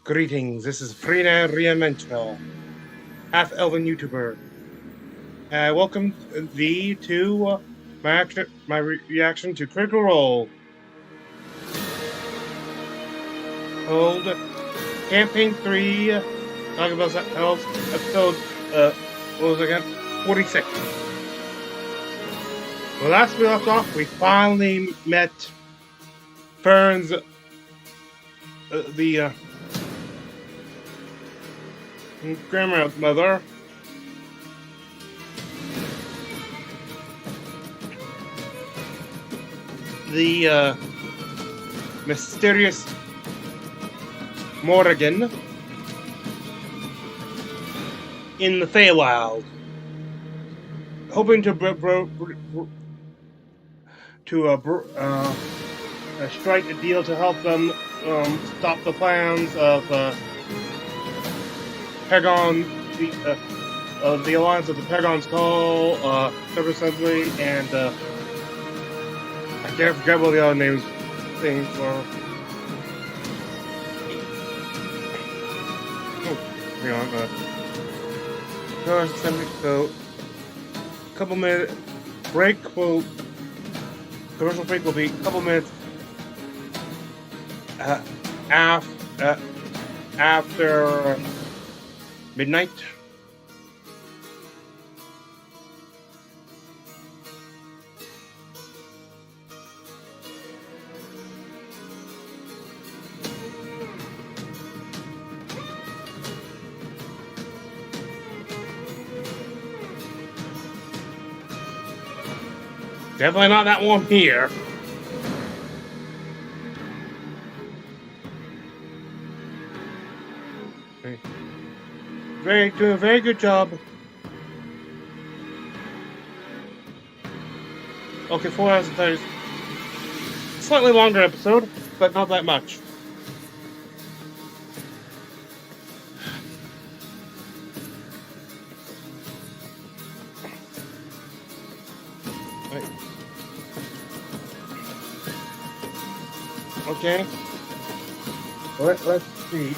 Greetings, this is Frida Riamental, half-elven YouTuber. Welcome thee to my reaction to Critical Role. Hold Campaign 3, talking about Elves, episode, what was it again? 46. Well, last we left off, we finally met Fern's, grandmother. The mysterious Morrigan in the Feywild, hoping to strike a deal to help them stop the plans of Pegon, the alliance of the Pegon's Call, Server Assembly, and I can't forget what the other names things were. Oh, hang on. Server Assembly. So, a couple minute break. Commercial break will be a couple minutes after midnight. Definitely not that warm here. Doing a very good job. Okay, 4 hours and 30. Slightly longer episode, but not that much. Wait. Okay. Let's see.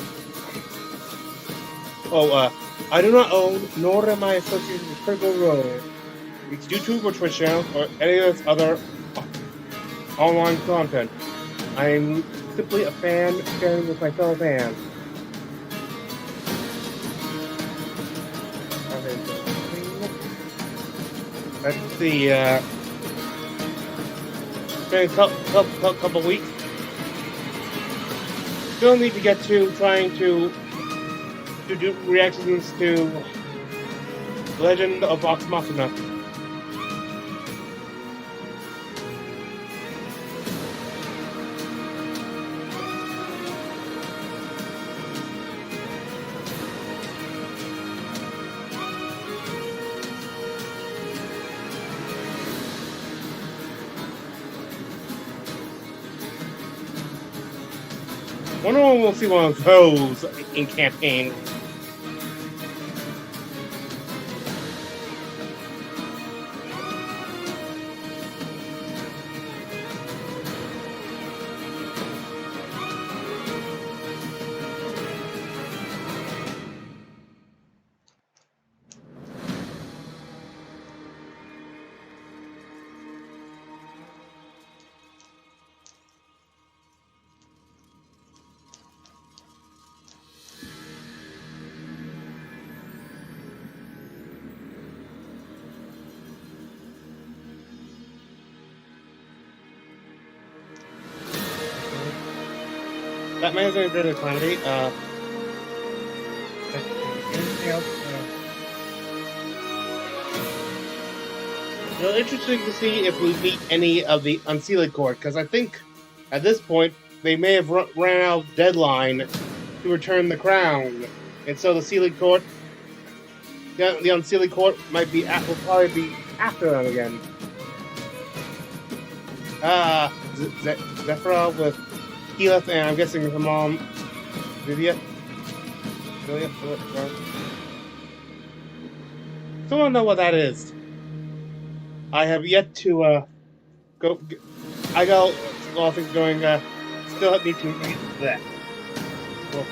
Oh, I do not own, nor am I associated with Critical Role, its YouTube or Twitch channel, or any of its other online content. I am simply a fan sharing with my fellow fans. Let's see, it's been a couple weeks. Still need to get to trying to do reactions to Legend of Vox Machina. Wonder when we'll see one of those in campaign. That may have been a bit of calamity. Anything else? Well, interesting to see if we meet any of the Unsealed Court, because I think at this point they may have ran out of deadline to return the crown, and so the Sealed Court, the Unsealed Court, will probably be after them again. Zephyra with Keyleth, and I'm guessing her mom, Vivia. Still don't know what that is. I have yet to go. I got a lot of things going. Still need to read that. Well,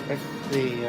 Let's see.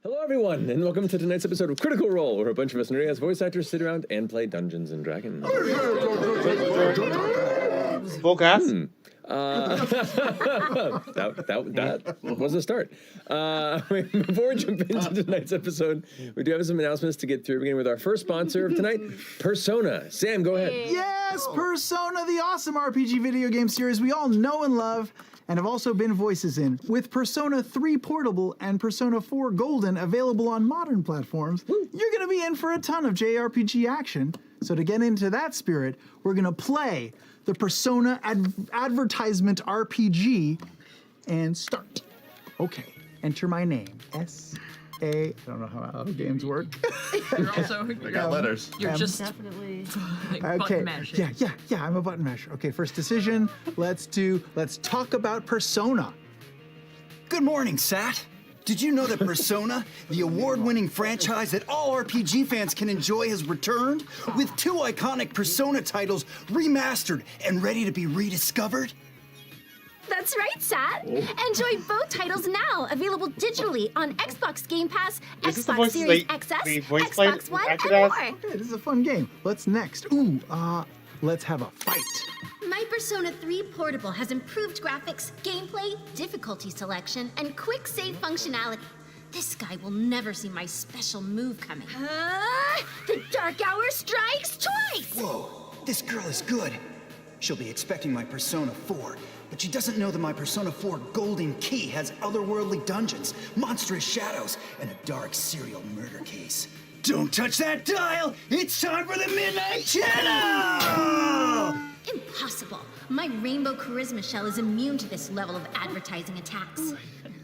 Hello, everyone, and welcome to tonight's episode of Critical Role, where a bunch of us nerdy-ass voice actors sit around and play Dungeons and Dragons. Full cast? That was a start. Before we jump into tonight's episode, we do have some announcements to get through, beginning with our first sponsor of tonight, Persona. Sam, go ahead. Yes, Persona, the awesome RPG video game series we all know and love, and have also been voices in. With Persona 3 Portable and Persona 4 Golden available on modern platforms, you're going to be in for a ton of JRPG action. So to get into that spirit, we're going to play the Persona advertisement RPG and start. Okay, enter my name. S-A, I don't know how games work. You're also, I got letters. you're just Definitely. like Okay, button mashing. yeah, I'm a button masher. Okay, first decision, let's talk about Persona. Good morning, Sat. Did you know that Persona, the award-winning franchise that all RPG fans can enjoy, has returned with 2 iconic Persona titles remastered and ready to be rediscovered? That's right, Sat. Enjoy both titles now, available digitally on Xbox Game Pass, Is this the Xbox voice Series they XS, voice played Xbox One, acted and as? more. Okay, this is a fun game. What's next? Ooh, let's have a fight. My Persona 3 Portable has improved graphics, gameplay, difficulty selection, and quick save functionality. This guy will never see my special move coming. The Dark Hour strikes twice! Whoa, this girl is good. She'll be expecting my Persona 4, but she doesn't know that my Persona 4 Golden Key has otherworldly dungeons, monstrous shadows, and a dark serial murder case. Don't touch that dial! It's time for the Midnight Channel! Impossible. My Rainbow Charisma Shell is immune to this level of advertising attacks.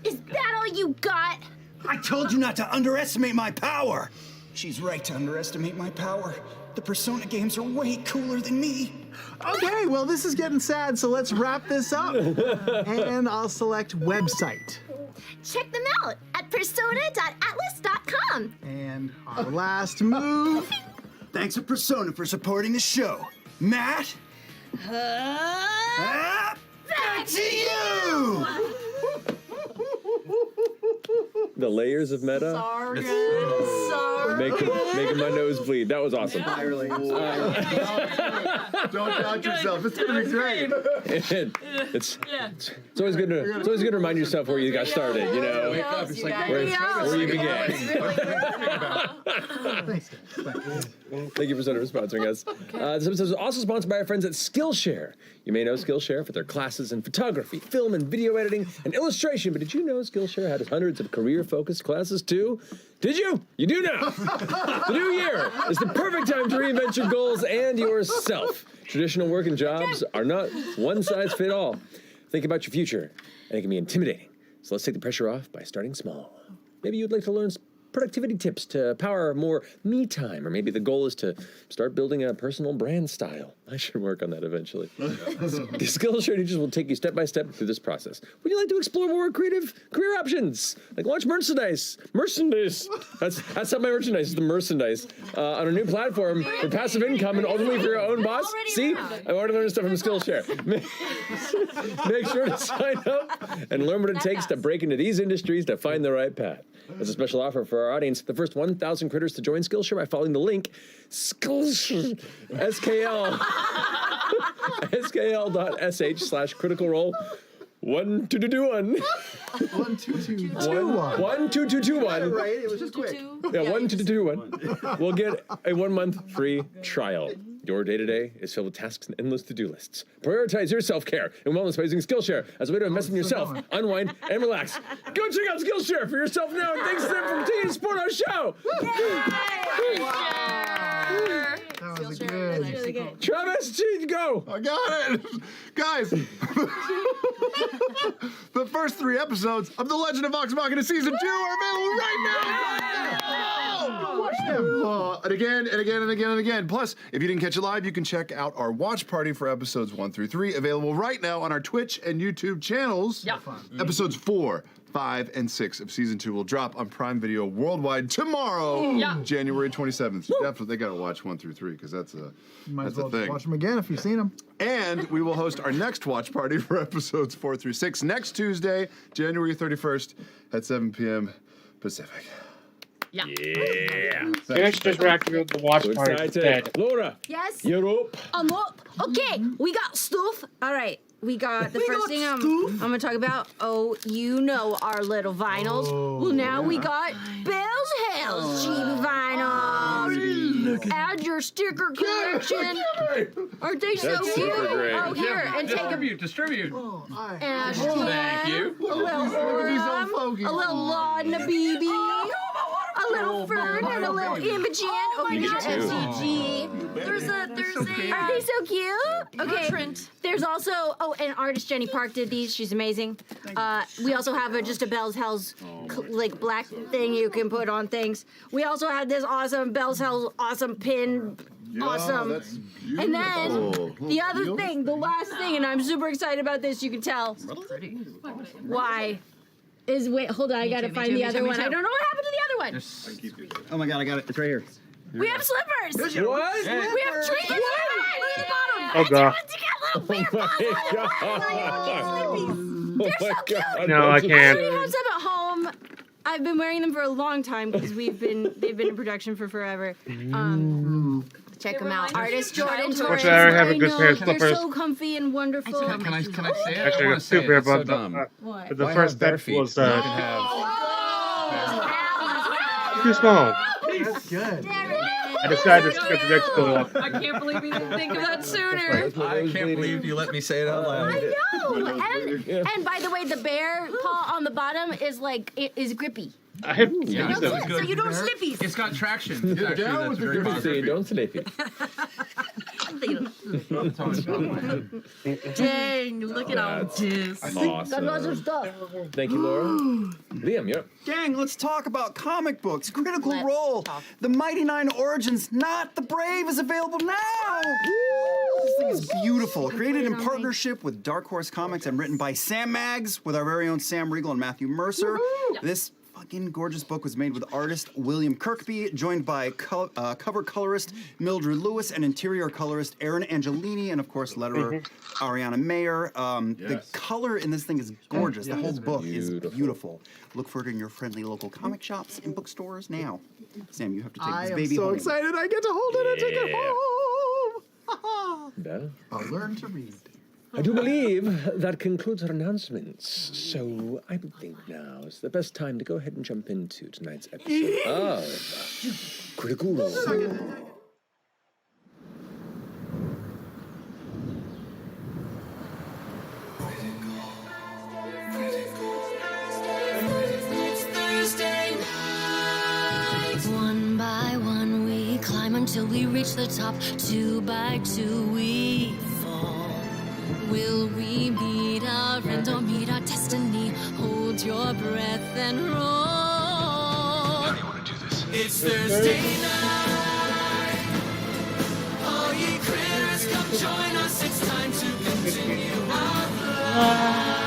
Is that all you got? I told you not to underestimate my power! She's right to underestimate my power. The Persona games are way cooler than me. Okay, well, this is getting sad, so let's wrap this up. And I'll select website. Check them out at persona.atlas.com. And our last move. Thanks to Persona for supporting the show. Matt? Back to you! The layers of meta. Sorry. Making my nose bleed. That was awesome. Don't doubt yourself. It's gonna be great. It's always good to remind yourself where you got started. You know, Wake up. It's like where you began. Thanks. Thank you, Persona, for sponsoring us. This episode is also sponsored by our friends at Skillshare. You may know Skillshare for their classes in photography, film and video editing, and illustration, but did you know Skillshare had hundreds of career-focused classes too? Did you? You do now. The new year is the perfect time to reinvent your goals and yourself. Traditional work and jobs are not one size fit all. Think about your future, and it can be intimidating. So let's take the pressure off by starting small. Maybe you'd like to learn productivity tips to power more me time, or maybe the goal is to start building a personal brand style. I should work on that eventually. Skillshare teachers will take you step by step through this process. Would you like to explore more creative career options, like launch merchandise? That's not my merchandise. It's the merchandise on a new platform for passive income and ultimately for your own boss. See, I already learned stuff from Skillshare. Make sure to sign up and learn what it takes to break into these industries to find the right path. As a special offer for our audience, the first 1,000 critters to join Skillshare by following the link skll.sh/critical role 1221. 12221. 12221. Right, it was just quick. Yeah, 1221. We'll get a 1 month free trial. Your day-to-day is filled with tasks and endless to-do lists. Prioritize your self-care and wellness by using Skillshare as a way to invest in yourself, unwind, and relax. Go check out Skillshare for yourself now, and thanks to them for continuing to support our show. That was good. Travis, go. I got it, guys. The first 3 episodes of The Legend of Vox Machina Season 2 are available right now. Go watch them. And again and again and again and again. Plus, if you didn't catch it live, you can check out our watch party for episodes 1 through 3, available right now on our Twitch and YouTube channels. Yeah. Episodes 4, 5, and 6 of Season 2 will drop on Prime Video worldwide tomorrow, January 27th. You definitely got to watch 1 through 3 because that's a Might as well thing. watch them again if you've seen them. And we will host our next watch party for episodes 4 through 6 next Tuesday, January 31st at 7 p.m. Pacific. Yeah. Finish just reactivate the watch party instead. Laura, Yes? you're up. I'm up. Okay, we got stuff. All right, we got the first thing I'm gonna talk about. Oh, you know our little vinyls. Well, now we got Bell's Hells GB vinyls. Add your sticker collection. Aren't they so That's cute? super great. Oh, here, and take a Distribute. and Thank you. a little Orem, a little Laudna BB, a little Fern, and a little Imogen. Oh, here's your F.C.G. There's a. Aren't they so cute? Okay. Trent. There's also and artist Jenny Park did these. She's amazing. We also have just a Bell's Hells like black thing you can put on things. We also had this awesome Bell's Hells awesome pin. Awesome. That's And then beautiful. the other thing, the last thing, and I'm super excited about this. You can tell. Why? Is wait, hold on. I gotta find the other one. I don't know what happened to the other one. Oh my god, I got it. It's right here. We have slippers. What? We have trinkets. Look at the bottom. Oh god. Oh my god. Oh my god. No, I can't. We have some at home. I've been wearing them for a long time because they've been in production for forever. Check them out. Artist Jordan Torres. Actually, I already have a good pair of They're slippers. so comfy and wonderful. Can I say it? Actually, I I wanna got say two it. pair, It's so but dumb. What? the Why first have bare step feet? was You can have. too small. That's good. I decided to skip the next go up. I can't believe we didn't think of that sooner. I can't believe you let me say it out loud. I know. And by the way, the bear paw on the bottom is grippy. I have Yeah, used that them. was good. So you don't slippies. It's got traction. Actually, down that's with very your See, positive. don't sleep it. That's how I felt, man. Dang, look at all this. Got lots of Awesome. stuff. Thank you, Laura. Liam, you're up. Gang, let's talk about comic books. Critical Let's Role. talk. The Mighty Nine Origins, Not the Brave, is available now. This thing is beautiful. Created in partnership with Dark Horse Comics and written by Sam Maggs with our very own Sam Riegel and Matthew Mercer. This fucking gorgeous book was made with artist William Kirkby, joined by cover colorist Mildred Lewis and interior colorist Aaron Angelini, and of course letterer Ariana Mayer. The color in this thing is gorgeous. The whole book is beautiful. Look for it in your friendly local comic shops and bookstores now. Sam, you have to take I this am baby so home. excited I get to hold it and take it home. Bella? I'll learn to read. I do believe that concludes our announcements. So I would think now is the best time to go ahead and jump into tonight's episode of Critical Role. One by one we climb until we reach the top. Two by two we fall. Will we meet our end or meet our destiny? Hold your breath and roll. How do you want to do this? It's Thursday night. All ye critters, come join us. It's time to continue our flight.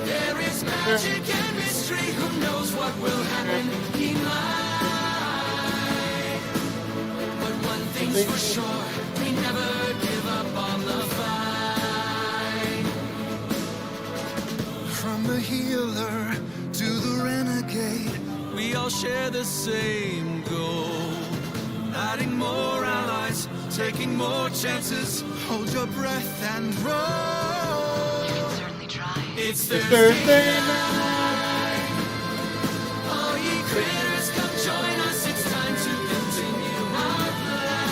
There is magic and mystery. Who knows what will happen? He might. But one thing's for sure, we never give up on the fight. From the healer to the renegade, we all share the same goal. Adding more allies, taking more chances. Hold your breath and roll. You can certainly try. It's Thursday night. All ye critters, come join us. It's time to continue our flight.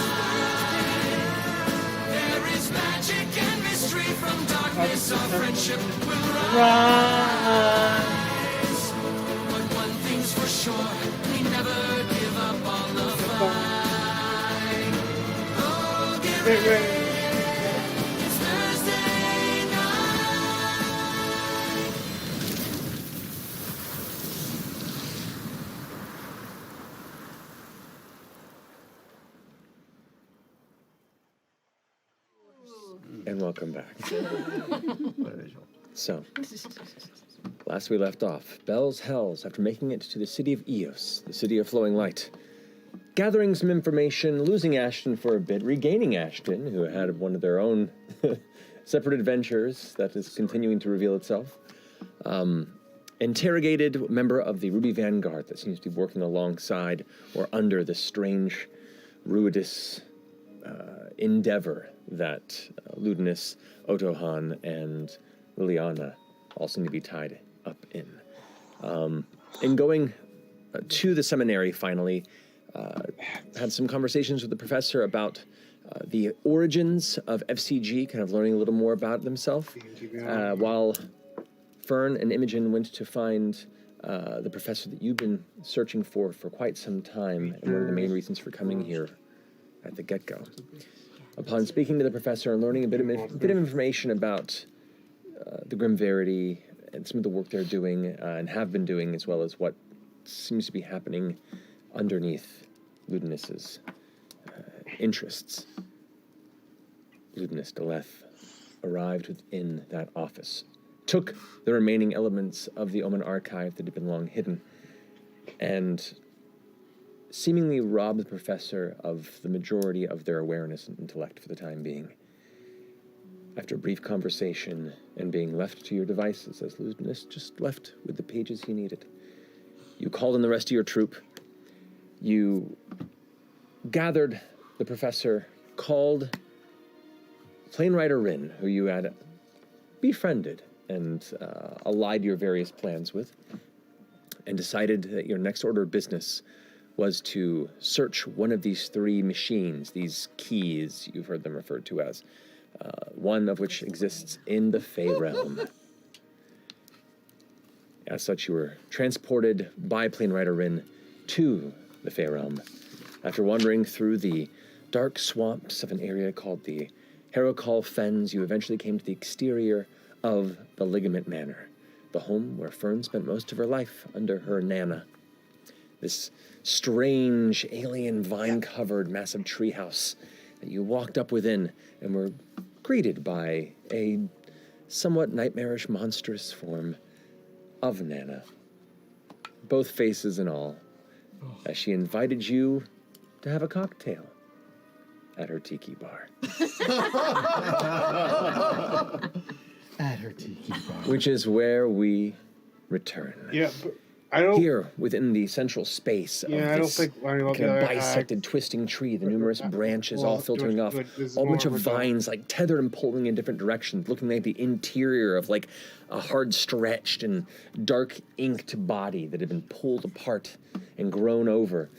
There is magic and mystery. From darkness, our friendship will rise. But one thing's for sure, we never give up on the fight. Oh, get ready. It's Thursday night. And welcome back. So, last we left off, Belle's Hells, after making it to the city of Eos, the city of flowing light, gathering some information, losing Ashton for a bit, regaining Ashton, who had one of their own separate adventures that is continuing to reveal itself, interrogated a member of the Ruby Vanguard that seems to be working alongside or under this strange, ruidous endeavor that Ludinus, Otohan, and Liliana all seem to be tied up in. In going to the seminary, finally, had some conversations with the professor about the origins of F.C.G, kind of learning a little more about themselves, while Fern and Imogen went to find the professor that you've been searching for quite some time, and one of the main reasons for coming here at the get-go. Upon speaking to the professor and learning a bit of information about the Grim Verity and some of the work they're doing and have been doing, as well as what seems to be happening underneath Ludinus's interests, Ludinus Deleth arrived within that office, took the remaining elements of the Omen archive that had been long hidden, and seemingly rob the professor of the majority of their awareness and intellect for the time being. After a brief conversation and being left to your devices, as Ludinus just left with the pages he needed, you called in the rest of your troop. You gathered the professor, called Plane Rider Rin, who you had befriended and allied your various plans with, and decided that your next order of business was to search one of these 3 machines, these keys you've heard them referred to as, one of which exists in the Fey realm. As such, you were transported by Plane Rider Rin to the Fey realm. After wandering through the dark swamps of an area called the Herocall Fens, you eventually came to the exterior of the Ligament Manor, the home where Fern spent most of her life under her Nana. This strange, alien, vine-covered, massive treehouse that you walked up within and were greeted by a somewhat nightmarish, monstrous form of Nana, both faces and all, as she invited you to have a cocktail at her tiki bar. At her tiki bar. Which is where we return. Yeah, but I don't. Here, within the central space of Yeah, I don't this think kind of bisected, twisting tree, the numerous branches all filtering off, a bunch of vines like tethered and pulling in different directions, looking like the interior of like a hard stretched and dark inked body that had been pulled apart and grown over.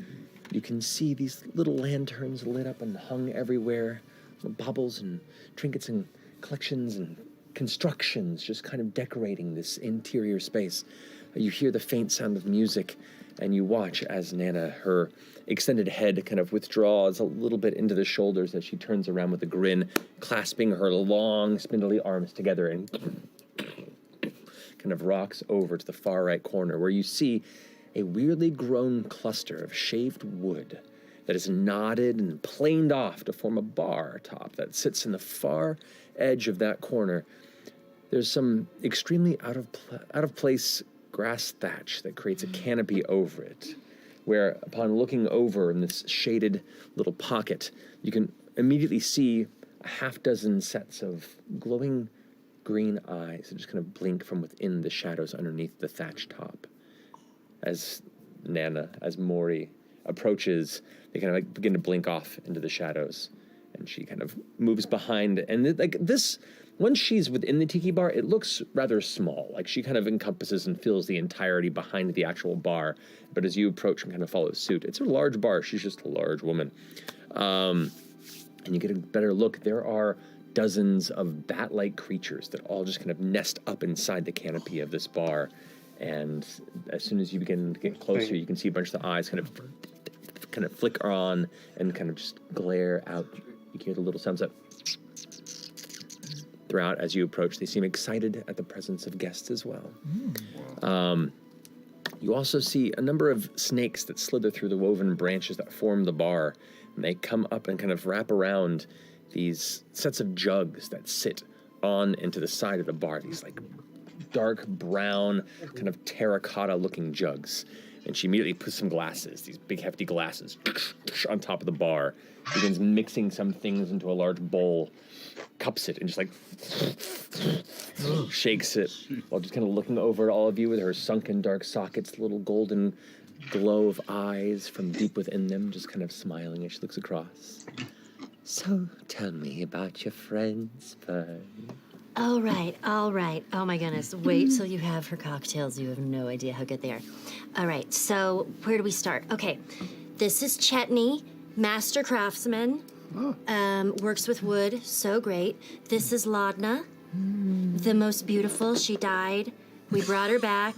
You can see these little lanterns lit up and hung everywhere, baubles and trinkets and collections and constructions just kind of decorating this interior space. You hear the faint sound of music, and you watch as Nana, her extended head kind of withdraws a little bit into the shoulders as she turns around with a grin, clasping her long, spindly arms together and kind of rocks over to the far right corner where you see a weirdly grown cluster of shaved wood that is knotted and planed off to form a bar top that sits in the far edge of that corner. There's some extremely out of place grass thatch that creates a canopy over it, where upon looking over in this shaded little pocket, you can immediately see a half dozen sets of glowing green eyes that just kind of blink from within the shadows underneath the thatch top. As Nana, as Mori approaches, they kind of like begin to blink off into the shadows, and she kind of moves behind, and like this, once she's within the tiki bar, it looks rather small. Like she kind of encompasses and fills the entirety behind the actual bar. But as you approach and kind of follow suit, it's a large bar. She's just a large woman. And you get a better look. There are dozens of bat-like creatures that all just kind of nest up inside the canopy of this bar. And as soon as you begin to get closer, you can see a bunch of the eyes kind of flicker on and kind of just glare out. You hear the little sounds that throughout as you approach. They seem excited at the presence of guests as well. You also see a number of snakes that slither through the woven branches that form the bar, and they come up and kind of wrap around these sets of jugs that sit on into the side of the bar, these like dark brown, kind of terracotta looking jugs. And she immediately puts some glasses, these big hefty glasses, on top of the bar, begins mixing some things into a large bowl, cups it, and just like shakes it while just kind of looking over at all of you with her sunken dark sockets, little golden glow of eyes from deep within them, just kind of smiling as she looks across. So tell me about your friends, Fern. All right. Oh my goodness. Wait till you have her cocktails. You have no idea how good they are. All right, so where do we start? Okay, this is Chetney, master craftsman. Works with wood, so great. This is Ladna, the most beautiful. She died. We brought her back,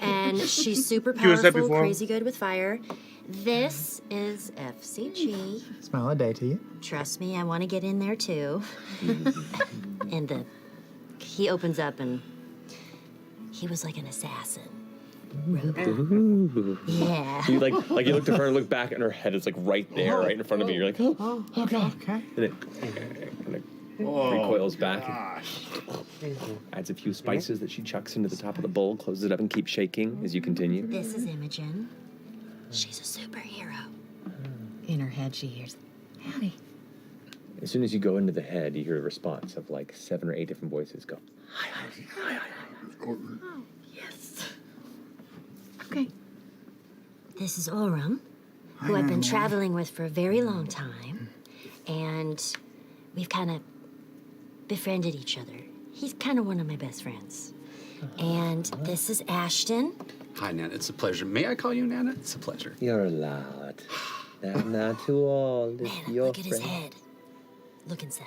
and she's super powerful, crazy good with fire. This is F.C.G. Smile a day to you. Trust me, I want to get in there too. And he opens up, and he was like an assassin. Ooh. Yeah. You like you look to her and look back, and her head is like right there, right in front of you. You're like, oh god. Okay. And it kind of recoils back. Adds a few spices that she chucks into the top of the bowl, closes it up, and keeps shaking as you continue. This is Imogen. She's a superhero. In her head, she hears, howdy. As soon as you go into the head, you hear a response of like 7 or 8 different voices go, Oh, yes. Okay. This is Oram, who I've been traveling with for a very long time, and we've kind of befriended each other. He's kind of one of my best friends. And this is Ashton. Hi, Nana. It's a pleasure. May I call you Nana? It's a pleasure. You're allowed. Not too old. It's Man, your look at his friend. head. Look inside.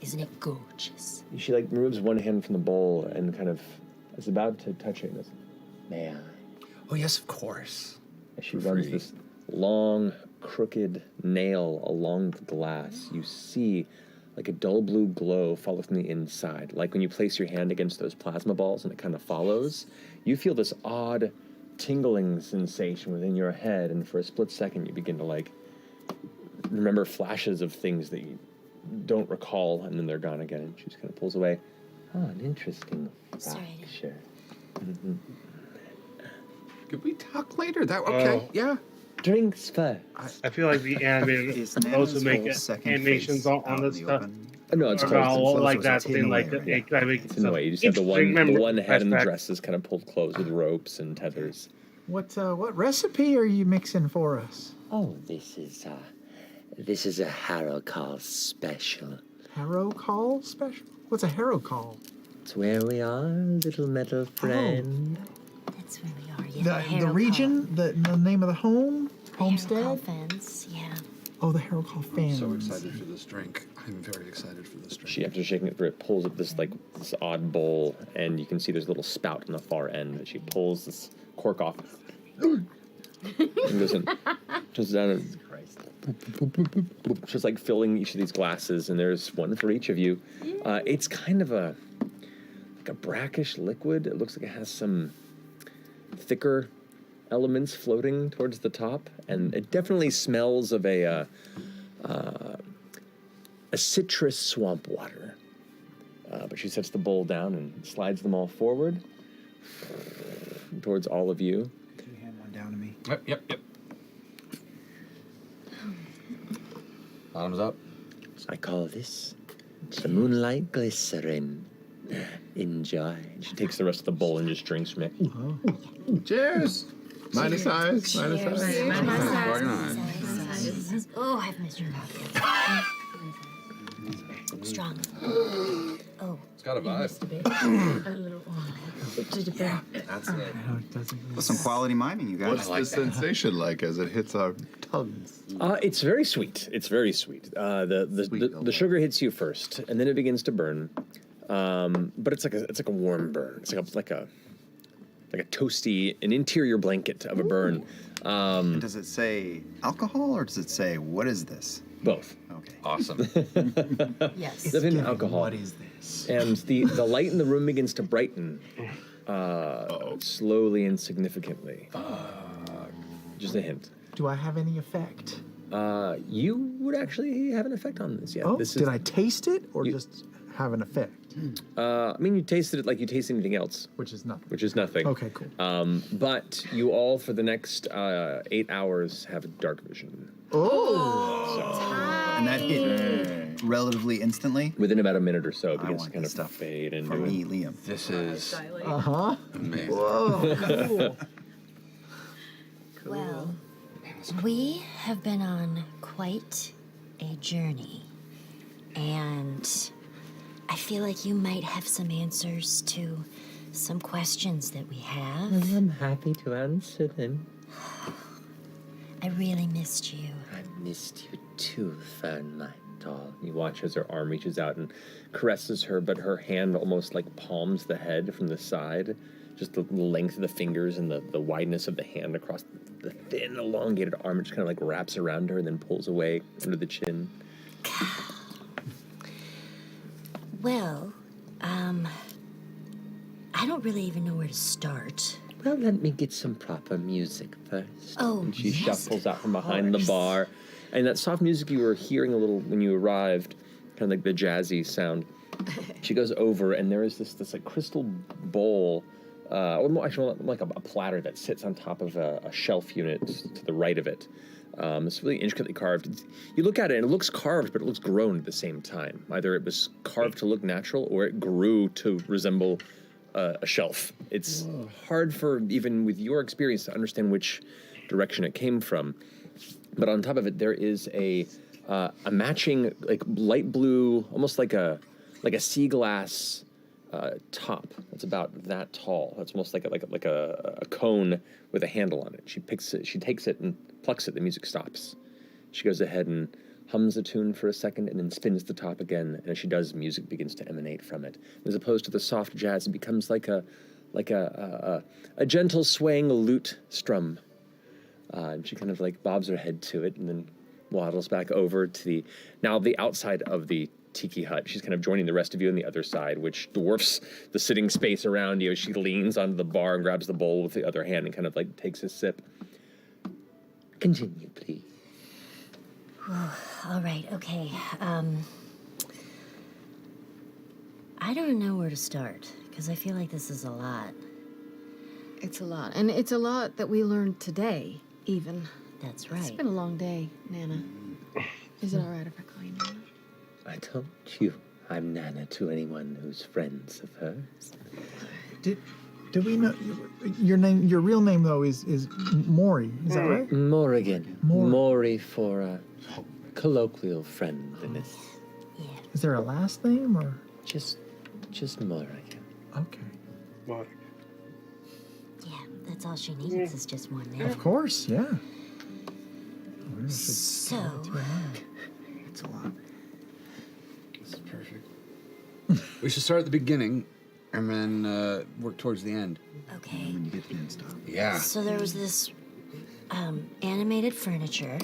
Isn't it gorgeous? She like removes one hand from the bowl and kind of is about to touch it and goes, may I? Oh, yes, of course. As she runs this long, crooked nail along the glass, you see like a dull blue glow follow from the inside. Like when you place your hand against those plasma balls and it kind of follows, you feel this odd tingling sensation within your head, and for a split second you begin to like remember flashes of things that you don't recall, and then they're gone again, and she just kind of pulls away. Oh, an interesting fracture. Mm-hmm. Could we talk later? Okay, yeah. Drinks first. I feel like the animator is supposed to make animations on this stuff. No, it's about closed. like that thing, like It's in the way. You just have the one head and the dress is kind of pulled close with ropes and tethers. What recipe are you mixing for us? Oh, this is a harrow call special. Harrow call special? What's a harrow call? It's where we are, little metal friend. That's where we are, yeah. The region, the name of the home, homestead. Harrow Fens, yeah. Oh, the harrow call I'm fans. so excited for this drink. I'm very excited for this drink. She, after shaking it, it pulls up this this odd bowl, and you can see there's a little spout on the far end. She pulls this cork off, and goes in, just down, and just like filling each of these glasses, and there's one for each of you. It's kind of like a brackish liquid. It looks like it has some thicker elements floating towards the top, and it definitely smells of a citrus swamp water. But she sets the bowl down and slides them all forward towards all of you. Can you hand one down to me? Yep. Bottoms up. I call this the moonlight glycerin. Enjoy. She takes the rest of the bowl and just drinks from it. Cheers. Minus size. Minus size. Oh, I've missed your coffee. Strong. Oh. It's got a vibe. A little. Yeah, that's it. Well, some quality miming, you guys. What's the sensation like as it hits our tongues? It's very sweet. It's very sweet. The sugar hits you first, and then it begins to burn. But it's like a warm burn. It's like a toasty, an interior blanket of a burn. And does it say alcohol or does it say what is this? Both. Okay. Awesome. Yes. Definitely alcohol. What is this? And the light in the room begins to brighten slowly and significantly. Just a hint. Do I have any effect? You would actually have an effect on this. Yeah. Oh, This is, did I taste it or just have an effect? I mean, you tasted it like you taste anything else. Which is nothing. Which is nothing. Okay, cool. But you all, for the next 8 hours, have dark vision. And that hit relatively instantly? Within about a minute or so, it begins to want kind this of stuff fade into for me, it. Liam. This is Uh-huh. amazing. Whoa, cool. Well, we have been on quite a journey, and I feel like you might have some answers to some questions that we have. I'm happy to answer them. I really missed you. I missed you too, Fern, my doll. You watch as her arm reaches out and caresses her, but her hand almost like palms the head from the side. Just the length of the fingers and the wideness of the hand across the thin, elongated arm. It just kind of like wraps around her and then pulls away under the chin. Well, I don't really even know where to start. Well, let me get some proper music first. Oh, And she yes, shuffles out from of behind the course. bar. And that soft music you were hearing a little when you arrived, kind of like the jazzy sound. She goes over, and there is this like crystal bowl actually like a platter that sits on top of a shelf unit to the right of it. It's really intricately carved. You look at it and it looks carved, but it looks grown at the same time. Either it was carved to look natural or it grew to resemble a shelf. It's hard for, even with your experience, to understand which direction it came from. But on top of it, there is a matching, like, light blue, almost like a sea glass top that's about that tall. That's almost like a cone with a handle on it. She takes it and plucks it. The music stops. She goes ahead and hums a tune for a second and then spins the top again. And as she does, music begins to emanate from it. As opposed to the soft jazz, it becomes like a gentle swaying lute strum. And she kind of like bobs her head to it and then waddles back over to the outside of the tiki hut. She's kind of joining the rest of you on the other side, which dwarfs the sitting space around you. She leans onto the bar and grabs the bowl with the other hand and kind of like takes a sip. Continue, please. All right, okay. I don't know where to start, because I feel like this is a lot. It's a lot. And it's a lot that we learned today, even. That's right. It's been a long day, Nana. Is it all right if I call you Nana? I told you I'm Nana to anyone who's friends of hers. Do we know your name? Your real name though is Maury. Is that right? Morrigan. Maury for colloquial friendliness. Is there a last name or just Morrigan? Okay. Morrigan. Yeah, that's all she needs is just one name. Of course, yeah. So, it's a lot. This is perfect. We should start at the beginning and then work towards the end. Okay. When you get to the end, stop. Yeah. So there was this animated furniture.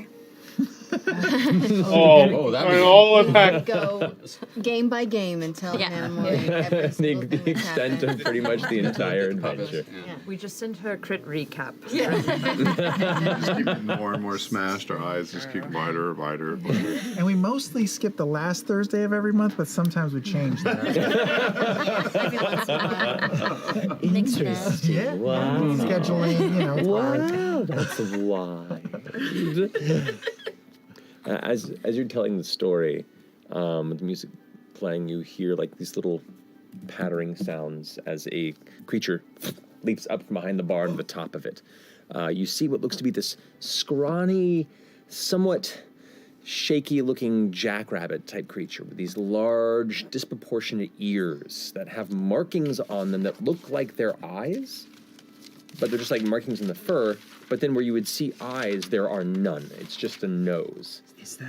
Oh, that was all the way back. Go game by game until Nana Mori. The extent of pretty much the entire adventure. Yeah. We just sent her a crit recap. Just keep getting more and more smashed. Our eyes just keep wider. And we mostly skip the last Thursday of every month, but sometimes we change that. Interesting. Yeah. Wow. Scheduling, you know. Wow, that's why. As you're telling the story, with the music playing, you hear like these little pattering sounds as a creature leaps up from behind the bar to the top of it. You see what looks to be this scrawny, somewhat shaky-looking jackrabbit type creature with these large, disproportionate ears that have markings on them that look like their eyes, but they're just like markings in the fur. But then where you would see eyes, there are none. It's just a nose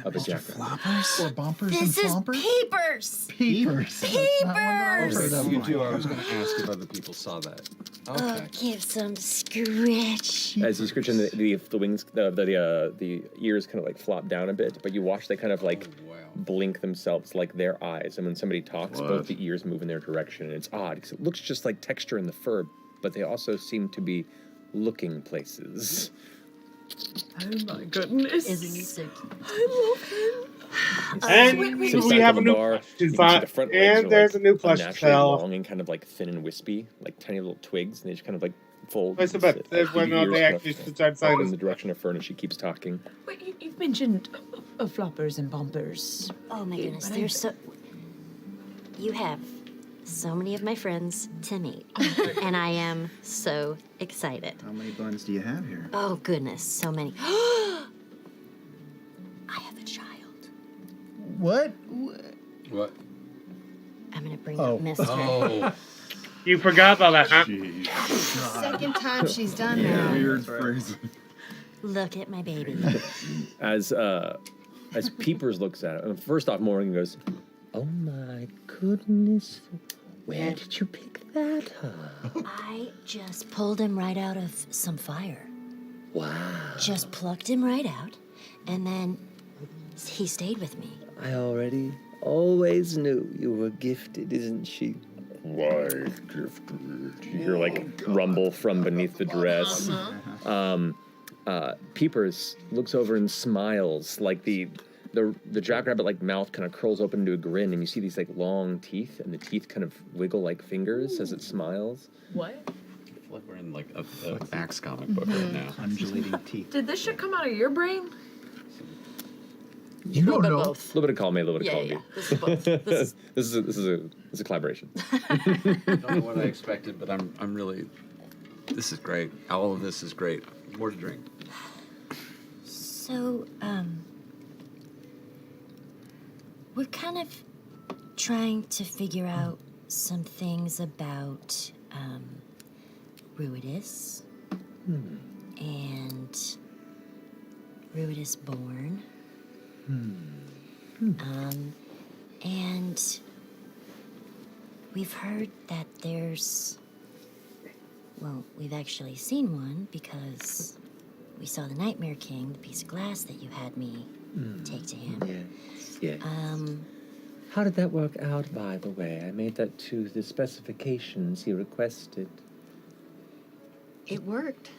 of a jackrabbit. Floppers or bumpers This and is flompers? Peepers! Peepers. Peepers! You do. I was going to ask if other people saw that. Oh, give some scritch. As you scritch in the wings, the ears kind of like flop down a bit, but you watch they kind of like blink themselves like their eyes. And when somebody talks, both the ears move in their direction. And it's odd because it looks just like texture in the fur, but they also seem to be looking places. Oh my goodness. Isn't he so cute? I love him. And Sits we back have on a the new bar. plush You to can see find, the front legs and are, there's like, a new plush to unnaturally sell. long and kind of like thin and wispy, like tiny little twigs, and they just kind of like fold. What's the bet? As When the ears they kind actually of start selling in this. the direction of Fern, and she keeps talking. Wait, you've mentioned floppers and bumpers. Oh my goodness, But there's so... You have so many of my friends to meet, and I am so excited. How many buns do you have here? Oh goodness, so many. I have a child. What? What? I'm gonna bring Oh. up Mister. Oh. You forgot about that, huh? Second time she's done that. Weird phrase. Look at my baby. As Peepers looks at it, first off, Morgan goes, Oh my goodness. Where did you pick that up? I just pulled him right out of some fire. Wow. Just plucked him right out, and then he stayed with me. I always knew you were gifted, isn't she? Why gifted? You hear like rumble from beneath the dress. Peepers looks over and smiles, like the jackrabbit like mouth kind of curls open into a grin, and you see these like long teeth, and the teeth kind of wiggle like fingers as it smiles. What? feel like we're in like a Max comic book right now. Undulating teeth. Did this shit come out of your brain? You don't know. A little bit of column A, a little bit of column B. This is both. This is a collaboration. I don't know what I expected, but I'm really. This is great. All of this is great. More to drink. So, we're kind of trying to figure out some things about, Ruidus. And Ruidus Born. And we've heard that there's, well, we've actually seen one because we saw the Nightmare King, the piece of glass that you had me take to him. Yes, yes. How did that work out, by the way? I made that to the specifications he requested. It worked.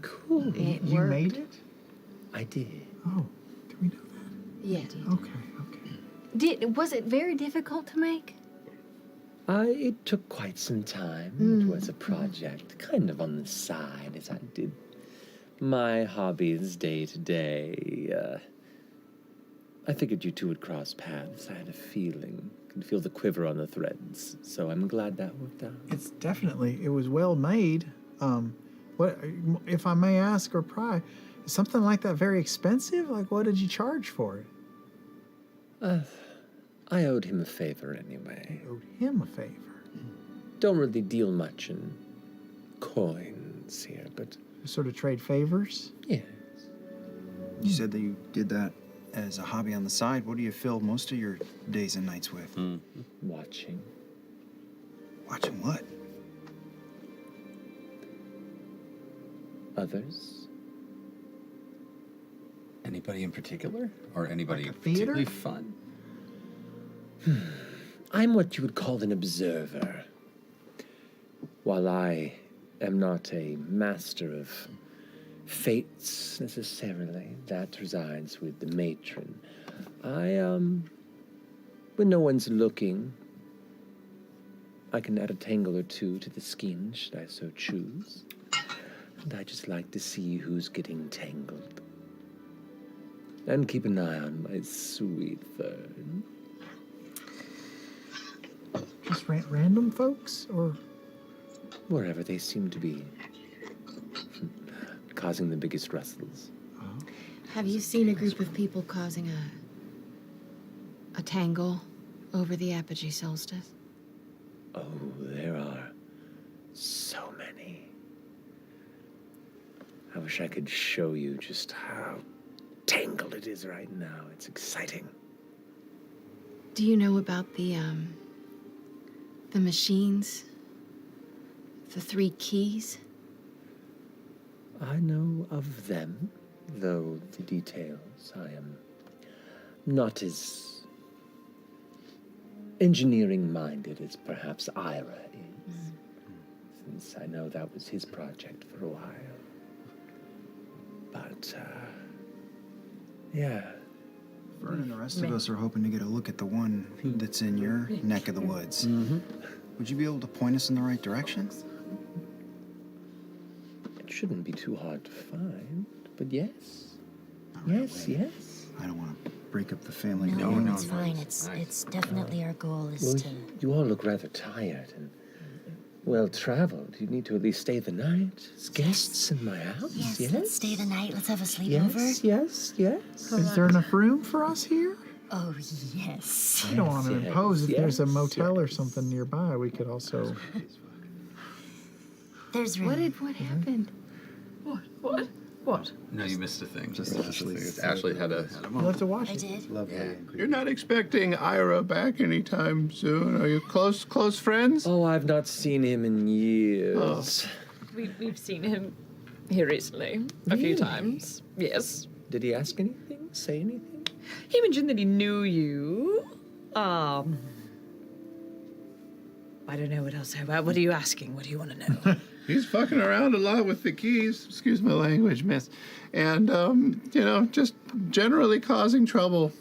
Cool. It You worked. made it? I did. Oh, do we know that? Yeah. Okay. Was it very difficult to make? It took quite some time. It was a project, kind of on the side, as I did my hobbies day to day. I figured you two would cross paths. I had a feeling. Could feel the quiver on the threads. So I'm glad that worked out. It's definitely, it was well made. What, if I may ask or pry, is something like that very expensive? Like, what did you charge for it? I owed him a favor anyway. You owed him a favor. Don't really deal much in coins here, but... Sort of trade favors? Yeah. You said that you did that as a hobby on the side. What do you fill most of your days and nights with? Watching. Watching what? Others? Anybody in particular? Or anybody Like a theater? particularly fun? I'm what you would call an observer. While I am not a master of fates necessarily, that resides with the matron. When no one's looking, I can add a tangle or two to the skein, should I so choose. And I just like to see who's getting tangled. And keep an eye on my sweet Fern. Just random folks, or Wherever they seem to be causing the biggest rustles. Have you seen a group of people causing a tangle over the apogee solstice? Oh, there are so many. I wish I could show you just how tangled it is right now. It's exciting. Do you know about the machines? The 3 keys? I know of them, though the details I am not as engineering-minded as perhaps Ira is, since I know that was his project for a while. But, yeah. Fern and the rest of us are hoping to get a look at the one that's in your neck of the woods. Would you be able to point us in the right direction? It shouldn't be too hard to find, but yes. Yes. I don't want to break up the family. No, it's fine. It's definitely our goal is Well, to... you all look rather tired and well-traveled. You need to at least stay the night as guests in my house, Yes, let's stay the night. Let's have a sleepover. Yes. is there enough room for us here? Oh, yes. I don't want to Yes, impose. If there's a yes, motel or something nearby, we could also... There's room. What happened? What? No, you missed a thing. Just Ashley. Ashley had a You'll moment. have to watch I it. did. Lovely. You're not expecting Ira back anytime soon. Are you close friends? Oh, I've not seen him in years. We've seen him here recently a few times. Yes. Did he ask anything? Say anything? He mentioned that he knew you. I don't know what else. What are you asking? What do you want to know? He's fucking around a lot with the keys. Excuse my language, miss. And, just generally causing trouble.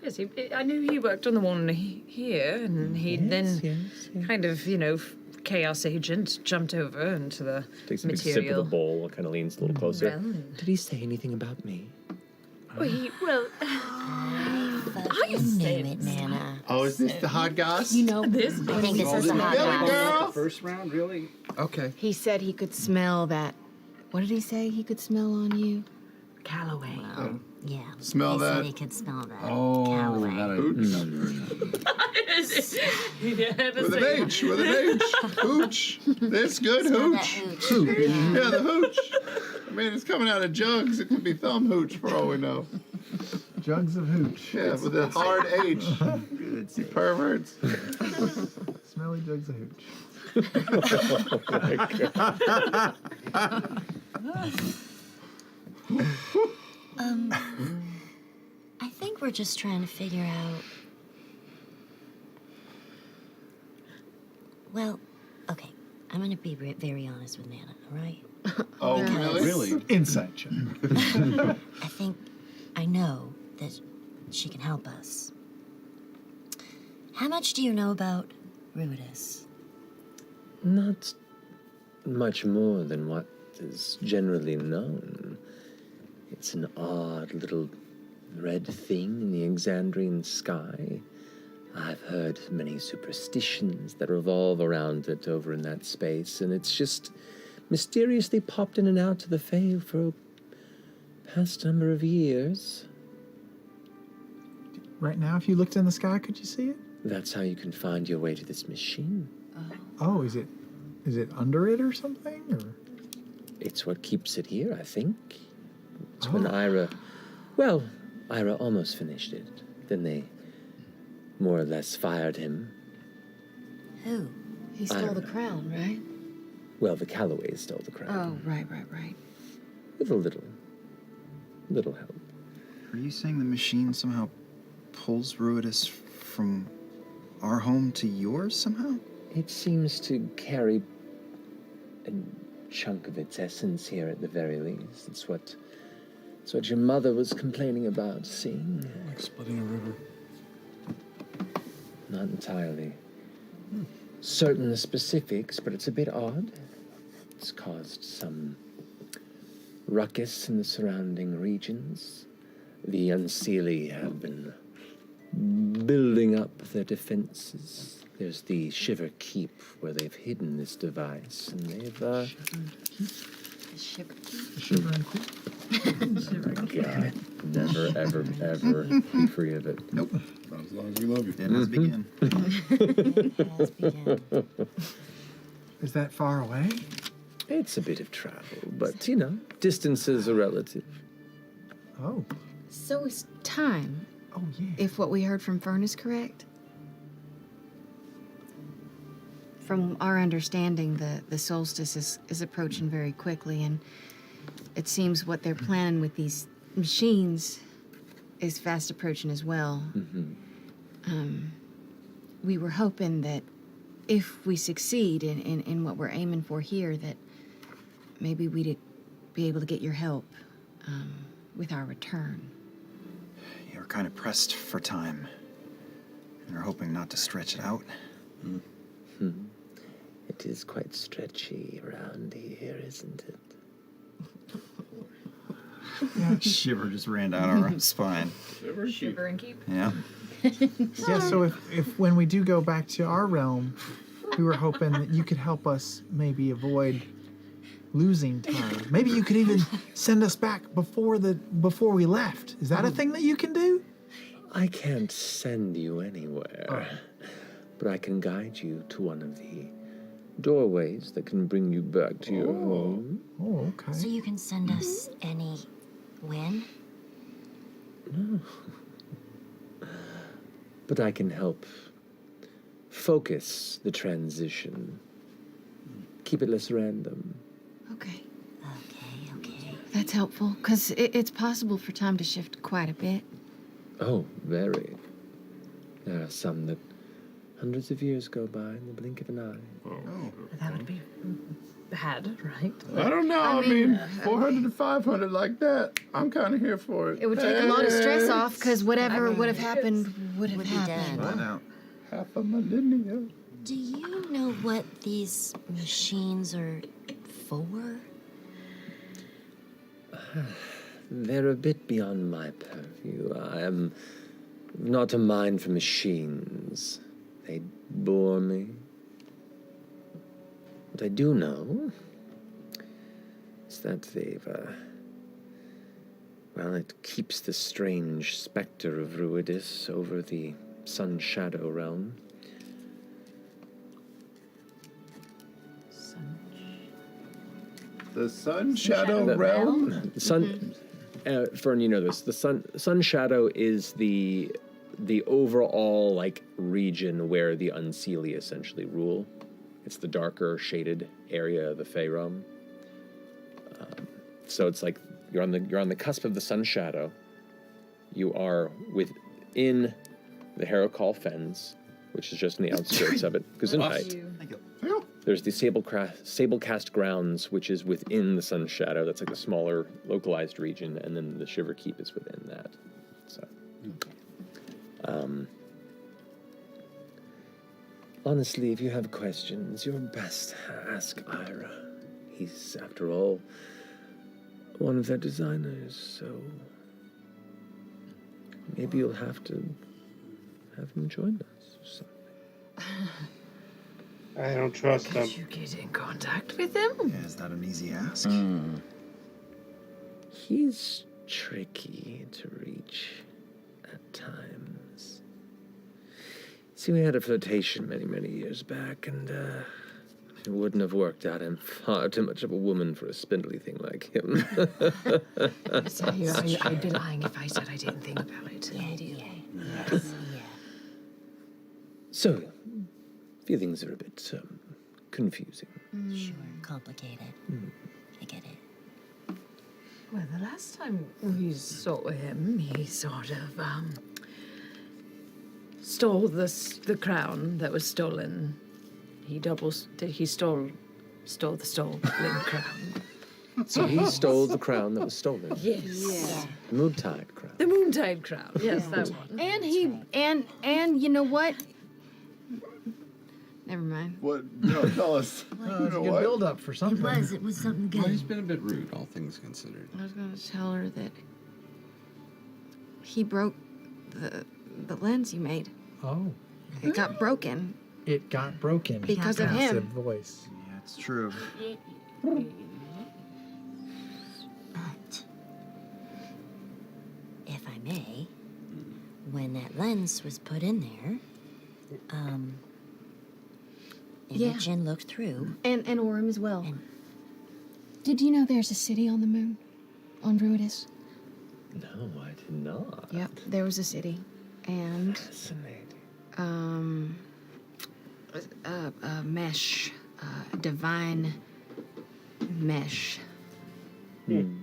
Yes, I knew he worked on the one here, and he then kind of, chaos agent jumped over into the Takes a big sip material. of the bowl, kind of leans a little closer. Well. Did he say anything about me? Well, I knew it, Nana. Oh, is this the hot goss? You know, this. I think this is the hot Billy goss. girl. The first round, really? Okay. he said he could smell that. What did he say he could smell on you? Callaway. Yeah. Smell he that. said he could smell that. Oh, Callaway. With an H, with an H. Hooch. That's good, Smell that hooch. hooch. Yeah, the hooch. I mean, it's coming out of jugs. It could be thumb hooch for all we know. Jugs of hooch. Yeah, with a hard H. You perverts. Smelly jugs of hooch. I think we're just trying to figure out. Well, okay. I'm gonna be very honest with Nana, all right? Oh, really? Inside joke. I think I know that she can help us. How much do you know about Ruidus? Not much more than what is generally known. It's an odd little red thing in the Exandrian sky. I've heard many superstitions that revolve around it over in that space, and it's just mysteriously popped in and out to the Fae for a past number of years. Right now, if you looked in the sky, could you see it? That's how you can find your way to this machine. Oh, is it under it or something? Or It's what keeps it here, I think. It's when Ira almost finished it. Then they more or less fired him. Who? He stole the crown, right? Well, the Callaways stole the crown. Oh, right. With a little help. Are you saying the machine somehow pulls Ruidus from our home to yours somehow? It seems to carry a chunk of its essence here at the very least. It's what your mother was complaining about seeing. Like splitting a river. Not entirely certain the specifics, but it's a bit odd. It's caused some ruckus in the surrounding regions. The Unseelie have been building up their defenses. There's the Shiver Keep, where they've hidden this device, and they've, Shiver and Keep? God, never, ever, ever be free of it. Nope. Not as long as we love you. It has begun. Is that far away? It's a bit of travel, but, distances are relative. Oh. So it's time. Oh, yeah. If what we heard from Fern is correct. From our understanding, the solstice is approaching very quickly, and it seems what they're planning with these machines is fast approaching as well. We were hoping that if we succeed in what we're aiming for here, that maybe we'd be able to get your help with our return. You're kind of pressed for time. And we're hoping not to stretch it out. It is quite stretchy around here, isn't it? Shiver just ran down our spine. Shiver and keep. Yeah. Yeah, so if when we do go back to our realm, we were hoping that you could help us maybe avoid losing time. Maybe you could even send us back before we left. Is that a thing that you can do? I can't send you anywhere, but I can guide you to one of the doorways that can bring you back to your home. Oh, okay. So you can send us when? No. But I can help focus the transition. Keep it less random. Okay. That's helpful, because it's possible for time to shift quite a bit. Oh, very. There are some that hundreds of years go by in the blink of an eye. That would be bad, right? I don't know. I mean 400 to 500 like that. I'm kind of here for it. It would take a lot of stress off, because whatever would have happened would have happened. Half a millennium. Do you know what these machines are for? They're a bit beyond my purview. I am not a mind for machines. They bore me. What I do know is that they've, well, it keeps the strange specter of Ruidus over the Sun Shadow realm. The Sun Shadow realm? The sun, Fern, you know this. The Sun Shadow is the overall like region where the Unseelie essentially rule. It's the darker shaded area of the Fey realm. So it's like you're on the cusp of the Sun Shadow. You are within the Heracall Fens, which is just in the outskirts of it. Because in height. There's the Sablecast Grounds, which is within the Sun Shadow. That's like a smaller, localized region, and then the Shiver Keep is within that. So, honestly, if you have questions, you're best ask Ira. He's, after all, one of their designers, so maybe you'll have to have him join us or something. I don't trust him. Could you get in contact with him? Yeah, is that an easy ask? He's tricky to reach at times. See, we had a flirtation many, many years back, and it wouldn't have worked out. I'm far too much of a woman for a spindly thing like him. So I'd be lying if I said I didn't think about it. Yeah. So, feelings are a bit confusing. Sure, complicated. I get it. Well, the last time we saw him, he sort of stole the crown that was stolen. He stole the stolen crown. So he stole the crown that was stolen. Yes. Yeah. The Moontide crown. The Moontide crown. Yes, that one. And he and you know what? Never mind. What? No, tell us. It's a good build up for something. It was something good. Well, he's been a bit rude, all things considered. I was gonna tell her that he broke the lens you made. Oh. It got broken. It got broken. Because of Passive him. voice. Yeah, it's true. But if I may, when that lens was put in there, Imogen looked through. And Orem as well. Did you know there's a city on the moon? On Ruidus? No, I did not. Yep, there was a city. And Fascinating. a mesh, a divine mesh. And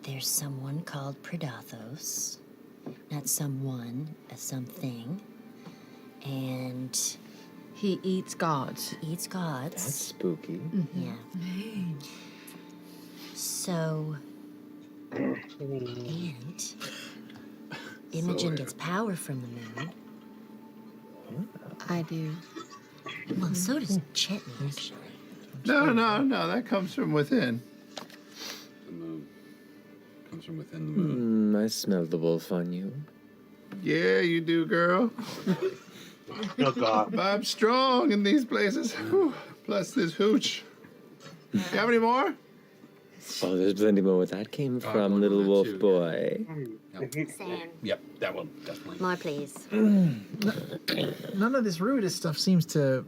there's someone called Predathos. Not someone, a something. And he eats gods. He eats gods. That's spooky. Yeah. So, and Imogen gets power from the moon. I do. Well, so does Chetney, actually. No, that comes from within. The moon comes from within the moon. I smell the wolf on you. Yeah, you do, girl. Oh, God. I'm strong in these places. Whew. Plus this hooch. You have any more? Oh, there's plenty more where that came from, little wolf boy. Sam. Yep, that one, definitely. More, please. None of this Ruidus stuff seems to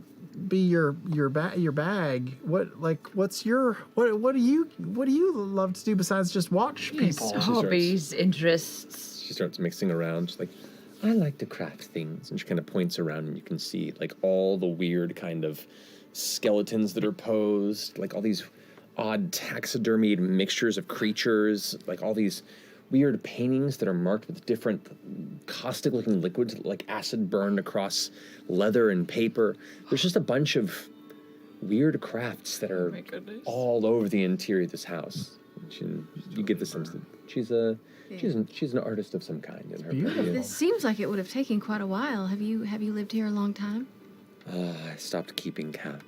be your bag. What do you love to do besides just watch people? Hobbies, interests. She starts mixing around. She's like, I like to craft things. And she kind of points around and you can see like all the weird kind of skeletons that are posed, like all these odd taxidermied mixtures of creatures, like all these weird paintings that are marked with different caustic looking liquids, like acid burned across leather and paper. There's just a bunch of weird crafts that are all over the interior of this house. You get the sense that She's an artist of some kind in her period. This seems like it would have taken quite a while. Have you lived here a long time? I stopped keeping count.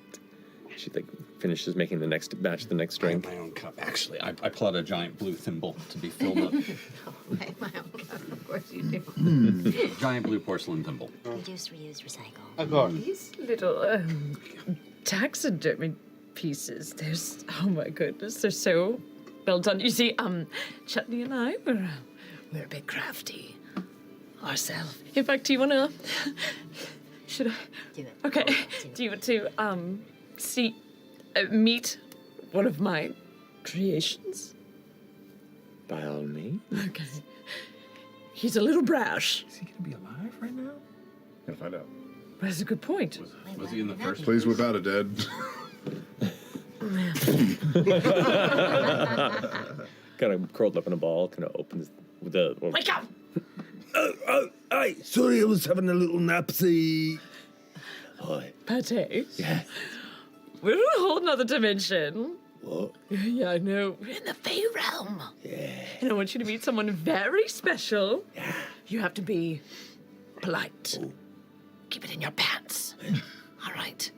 She finishes making the next batch, the next drink. I have my own cup. Actually, I pull out a giant blue thimble to be filled up. I have my own cup, of course you do. Giant blue porcelain thimble. Reduce, reuse, recycle. Of course. These little taxidermy pieces, oh my goodness, they're so well done. You see, Chutney and I, we're a bit crafty ourselves. In fact, do you want to, should I? Do it. Okay, do you want to, meet one of my creations? By all means. Okay. He's a little brash. Is he gonna be alive right now? Gonna find out. That's a good point. Was he in the first? Please whip out a dead. Kind of curled up in a ball, kind of opens the... Wake up! Hey, sorry, I was having a little napsy. Hi. Pate? Yes. We're in a whole nother dimension. What? Yeah, I know. We're in the Fey realm. Yeah. And I want you to meet someone very special. Yeah. You have to be polite. Oh. Keep it in your pants. All right.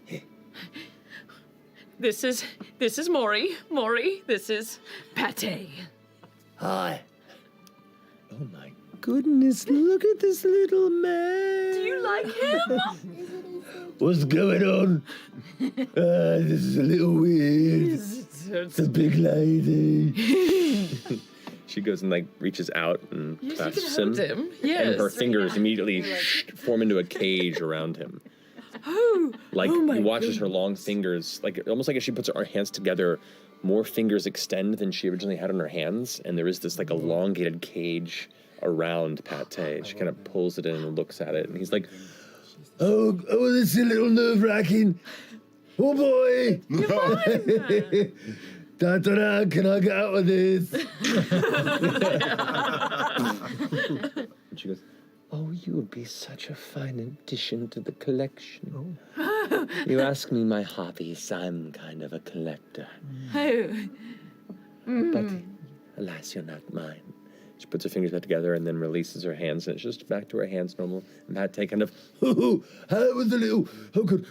This is Maury. Maury, this is Pate. Hi. Oh my goodness, look at this little man. Do you like him? What's going on? This is a little weird. It's a big lady. She goes and reaches out and Yes, you clasps can him. hold him. Yes. And her fingers immediately form into a cage around him. Oh, He watches her long fingers, almost like as she puts her hands together, more fingers extend than she originally had on her hands, and there is this elongated cage around Pate. She kind of pulls it in and looks at it, and he's like, Oh, this is a little nerve-wracking. Oh boy! Da-da-da, can I get out of this? and she goes, oh, you would be such a fine addition to the collection. You ask me my hobbies, I'm kind of a collector. Oh. But alas, you're not mine. She puts her fingers back together and then releases her hands, and it's just back to her hands normal. And Pate kind of, Oh, that was a little, oh good.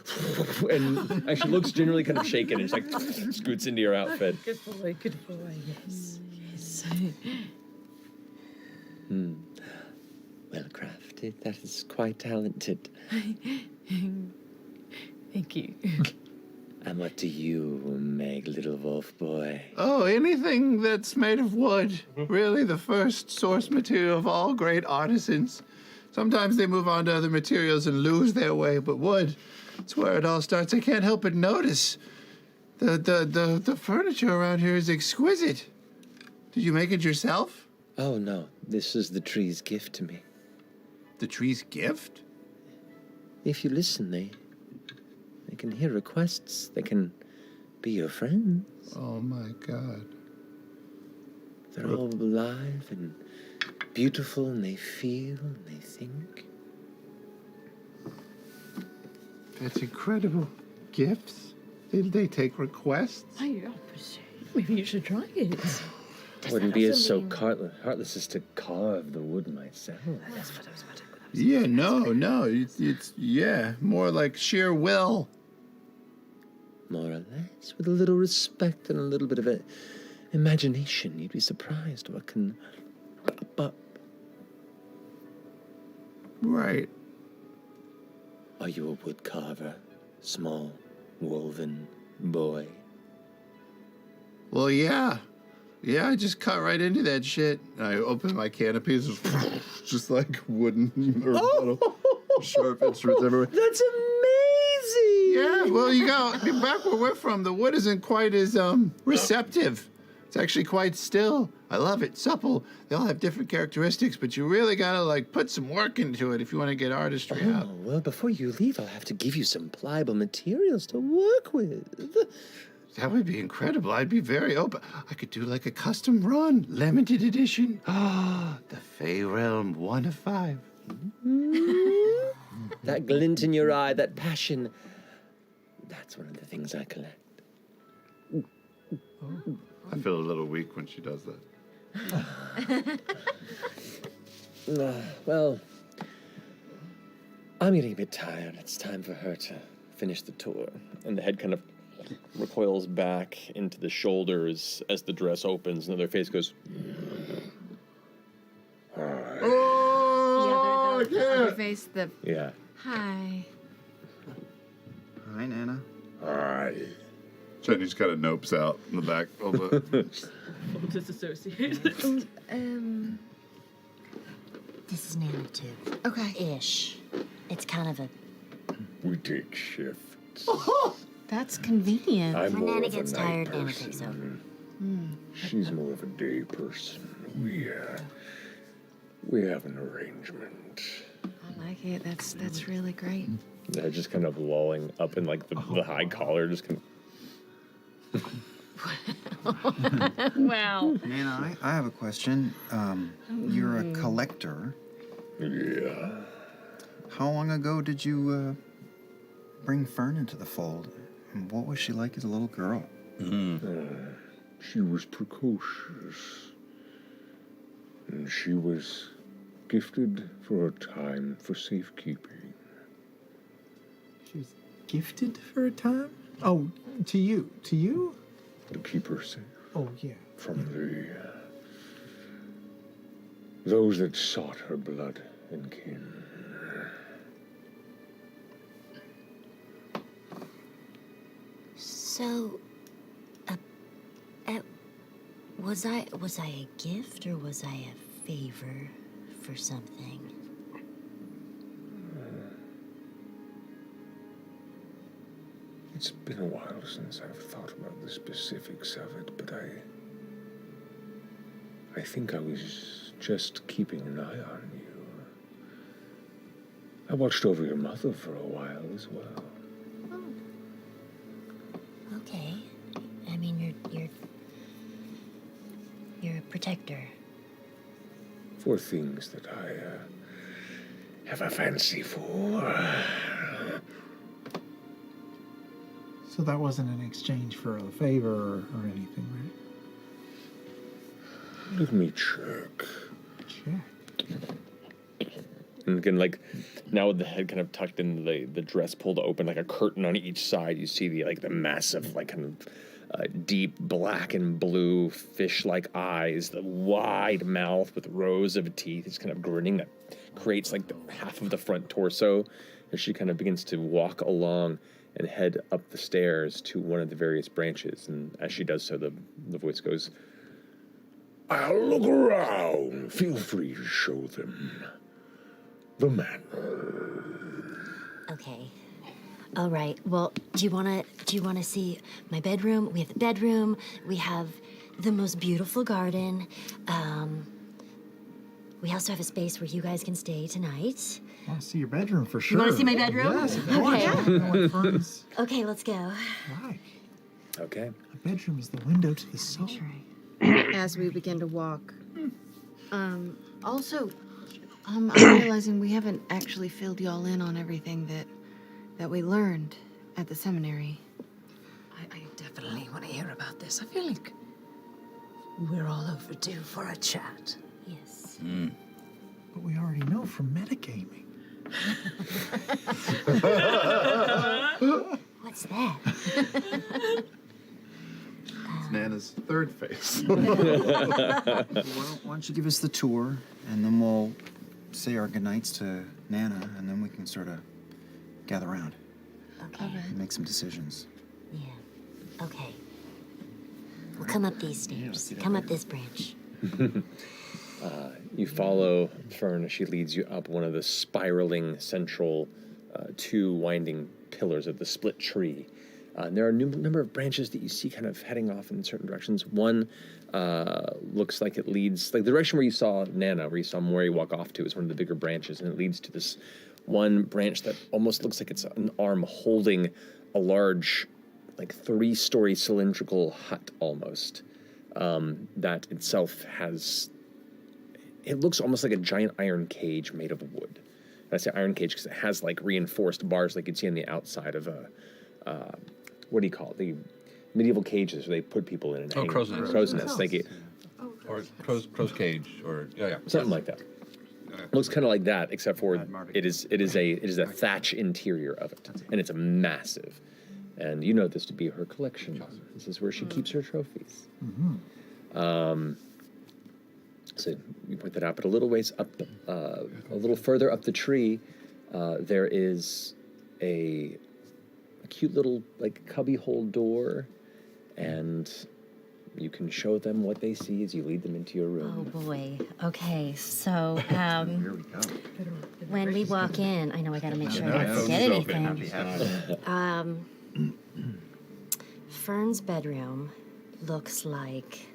and actually looks generally kind of shaken and just scoots into your outfit. Good boy, yes, yes. Well crafted, that is quite talented. Thank you. And what do you make, little wolf boy? Oh, anything that's made of wood. Really, the first source material of all great artisans. Sometimes they move on to other materials and lose their way, but wood, it's where it all starts. I can't help but notice the furniture around here is exquisite. Did you make it yourself? Oh no, this is the tree's gift to me. The tree's gift? If you listen, they can hear requests. They can be your friends. Oh my God. They're all alive and beautiful, and they feel and they think. That's incredible. Gifts? Did they take requests? Maybe you should try it. I wouldn't be as so heartless as to carve the wood myself. That's what I was about to Yeah, no. It's more like sheer will. More or less, with a little respect and a little bit of imagination, you'd be surprised what can pop up. Right. Are you a wood carver, small, woven boy? Well, yeah. Yeah, I just cut right into that shit. And I open my canopies, just like wooden or metal, sharp instruments everywhere. That's amazing! Yeah, well, back where we're from, the wood isn't quite as receptive. It's actually quite still. I love it, supple. They all have different characteristics, but you really gotta put some work into it if you want to get artistry out. Well, before you leave, I'll have to give you some pliable materials to work with. That would be incredible. I'd be very open. I could do a custom run, limited edition. Ah, the Fey Realm 1 of 5. That glint in your eye, that passion, that's one of the things I collect. I feel a little weak when she does that. Well, I'm getting a bit tired. It's time for her to finish the tour. And the head kind of recoils back into the shoulders as the dress opens, and their face goes. Oh, The other face, the Yeah. hi. Hi, Nana. Hi. Chetney's kind of nopes out in the back a little bit. Disassociated. This is Nana too. Okay. Ish. It's kind of a. We take shifts. That's convenient. I'm When more Nana of a gets night tired, Nana person. takes over. She's more of a day person. We have an arrangement. I like it. That's really great. The head just kind of lolling up in like the high collar, just kind of. Wow. Nana, I have a question. You're a collector. Yeah. How long ago did you bring Fern into the fold? And what was she like as a little girl? She was precocious. And she was gifted for a time for safekeeping. She was gifted for a time? Oh, to you. To you? To keep her safe Oh, yeah. from those that sought her blood and kin. So, was I a gift or was I a favor for something? It's been a while since I've thought about the specifics of it, but I think I was just keeping an eye on you. I watched over your mother for a while as well. Okay. I mean, you're a protector. For things that I have a fancy for. So that wasn't an exchange for a favor or anything, right? Let me check. Check. And again, like now with the head kind of tucked in, the dress pulled open, like a curtain on each side, you see the massive, like kind of deep black and blue fish-like eyes, the wide mouth with rows of teeth. It's kind of grinning that creates like half of the front torso as she kind of begins to walk along and head up the stairs to one of the various branches. And as she does so, the voice goes, I'll look around. Feel free to show them the manor. Okay. All right. Well, do you wanna see my bedroom? We have the bedroom. We have the most beautiful garden. We also have a space where you guys can stay tonight. I want to see your bedroom for sure. You want to see my bedroom? Yes, of course. I wanna know what Fern's Okay, let's go. like. okay. A bedroom is the window to the soul. As we begin to walk. Also, I'm realizing we haven't actually filled y'all in on everything that we learned at the seminary. I definitely want to hear about this. I feel like we're all overdue for a chat. Yes. But we already know from metagaming. What's that? It's Nana's third face. Why don't you give us the tour, and then we'll say our goodnights to Nana, and then we can sort of gather around Okay. and make some decisions. Yeah. Okay. We'll come up these stairs. Come up this branch. You follow Fern as she leads you up one of the spiraling central two winding pillars of the split tree. And there are a number of branches that you see kind of heading off in certain directions. One looks like it leads, like the direction where you saw Nana, where you saw Mori walk off to, is one of the bigger branches, and it leads to this one branch that almost looks like it's an arm holding a large, like 3-story cylindrical hut almost. That itself has, it looks almost like a giant iron cage made of wood. And I say iron cage because it has like reinforced bars like you'd see on the outside of a, what do you call it? The medieval cages where they put people in and hang. crow's nest. Crow's nest, thank you. Or crow's cage, or yeah. Something like that. Looks kind of like that, except for it is a thatch interior of it, and it's a massive. And you know this to be her collection. This is where she keeps her trophies. So you point that out, but a little ways up, a little further up the tree, there is a cute little like cubby hole door, and you can show them what they see as you lead them into your room. Oh boy. Okay, so when we walk in, I know I gotta make sure I don't forget anything. Fern's bedroom looks like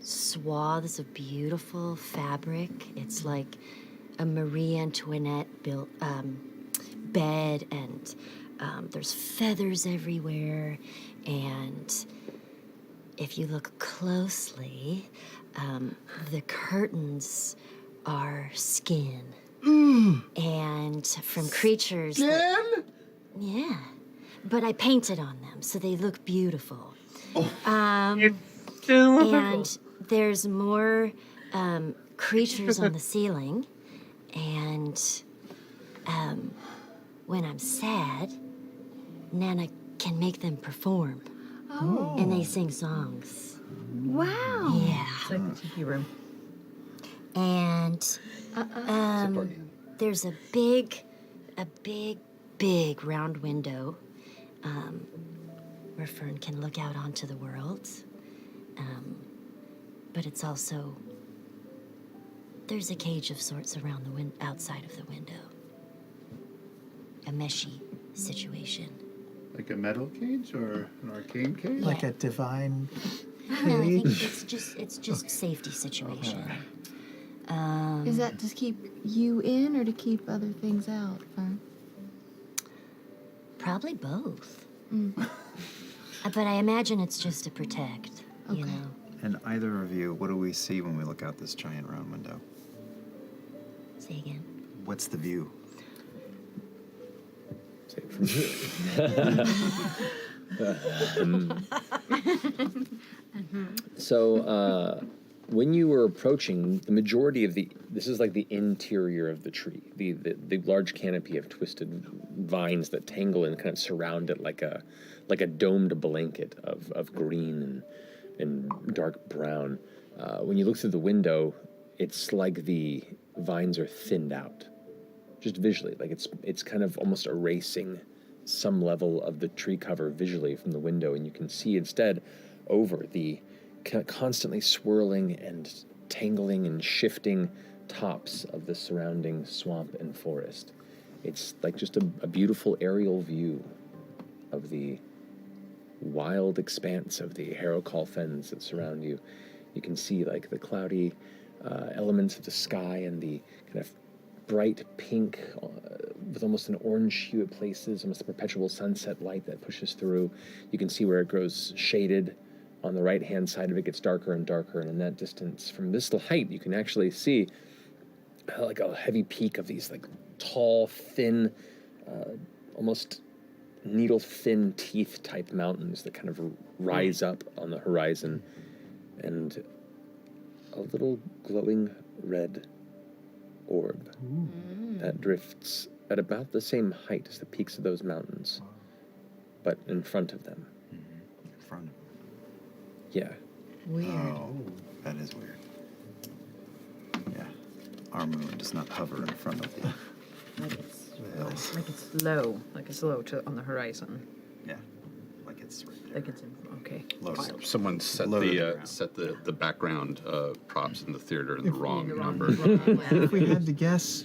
swaths of beautiful fabric. It's like a Marie Antoinette built bed, and there's feathers everywhere. And if you look closely, the curtains are skin. And from creatures. Skin? Yeah. But I painted on them, so they look beautiful. And there's more creatures on the ceiling. And when I'm sad, Nana can make them perform. Oh. And they sing songs. Wow. Yeah. It's like the TV room. And there's a big round window where Fern can look out onto the world. But it's also, there's a cage of sorts around the outside of the window. A meshy situation. Like a metal cage or an arcane cage? Like a divine No, I think cage? it's just safety situation. Is that to keep you in or to keep other things out, Fern? Probably both. But I imagine it's just to protect, you know. And either of you, what do we see when we look out this giant round window? Say again. What's the view? Say it from here. So when you were approaching, the majority of this is like the interior of the tree, the large canopy of twisted vines that tangle and kind of surround it like a domed blanket of green and dark brown. When you look through the window, it's like the vines are thinned out, just visually. Like it's kind of almost erasing some level of the tree cover visually from the window, and you can see instead over the constantly swirling and tangling and shifting tops of the surrounding swamp and forest. It's like just a beautiful aerial view of the wild expanse of the Harrowcall fens that surround you. You can see like the cloudy elements of the sky and the kind of bright pink with almost an orange hue at places, almost a perpetual sunset light that pushes through. You can see where it grows shaded. On the right-hand side of it gets darker and darker, and in that distance, from this height, you can actually see like a heavy peak of these like tall, thin, almost needle-thin teeth-type mountains that kind of rise up on the horizon, and a little glowing red orb that drifts at about the same height as the peaks of those mountains, but in front of them. In front of them. Yeah. Weird. Oh, that is weird. Yeah. Our moon does not hover in front of the hills. Like it's low, on the horizon. Yeah. Like it's right there. Like it's in, okay. Low. Someone set Low to the the ground. set the background props in the theater in the wrong number. If we had to guess,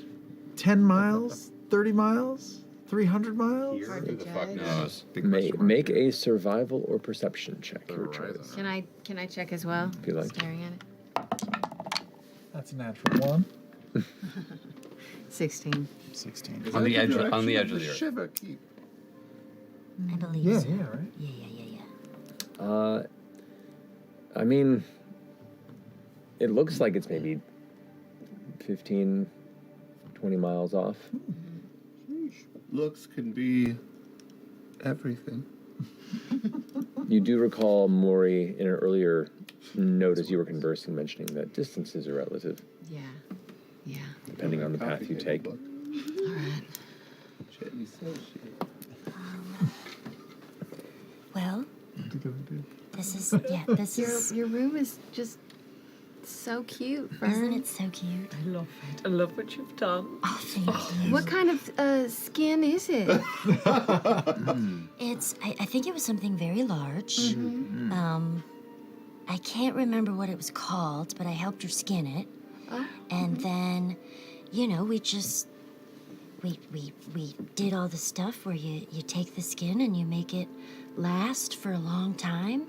10 miles, 30 miles, 300 miles? Who the fuck knows? Make a survival or perception check. Your choice. Can I check as well? If you like. Staring at it. That's a natural one. 16. 16. On the edge of the earth. Shiva keep. I believe Yeah, so. yeah, right? Yeah. I mean, it looks like it's maybe 15, 20 miles off. Looks can be everything. You do recall Maury in an earlier note as you were conversing mentioning that distances are relative. Yeah. Yeah. Depending on the path you take. All right. Well, this is Your room is just so cute, Fern. Isn't it so cute? I love it. I love what you've done. Oh, thank you. What kind of skin is it? It's. I think it was something very large. I can't remember what it was called, but I helped her skin it. Oh. And then, we just we did all the stuff where you take the skin and you make it last for a long time,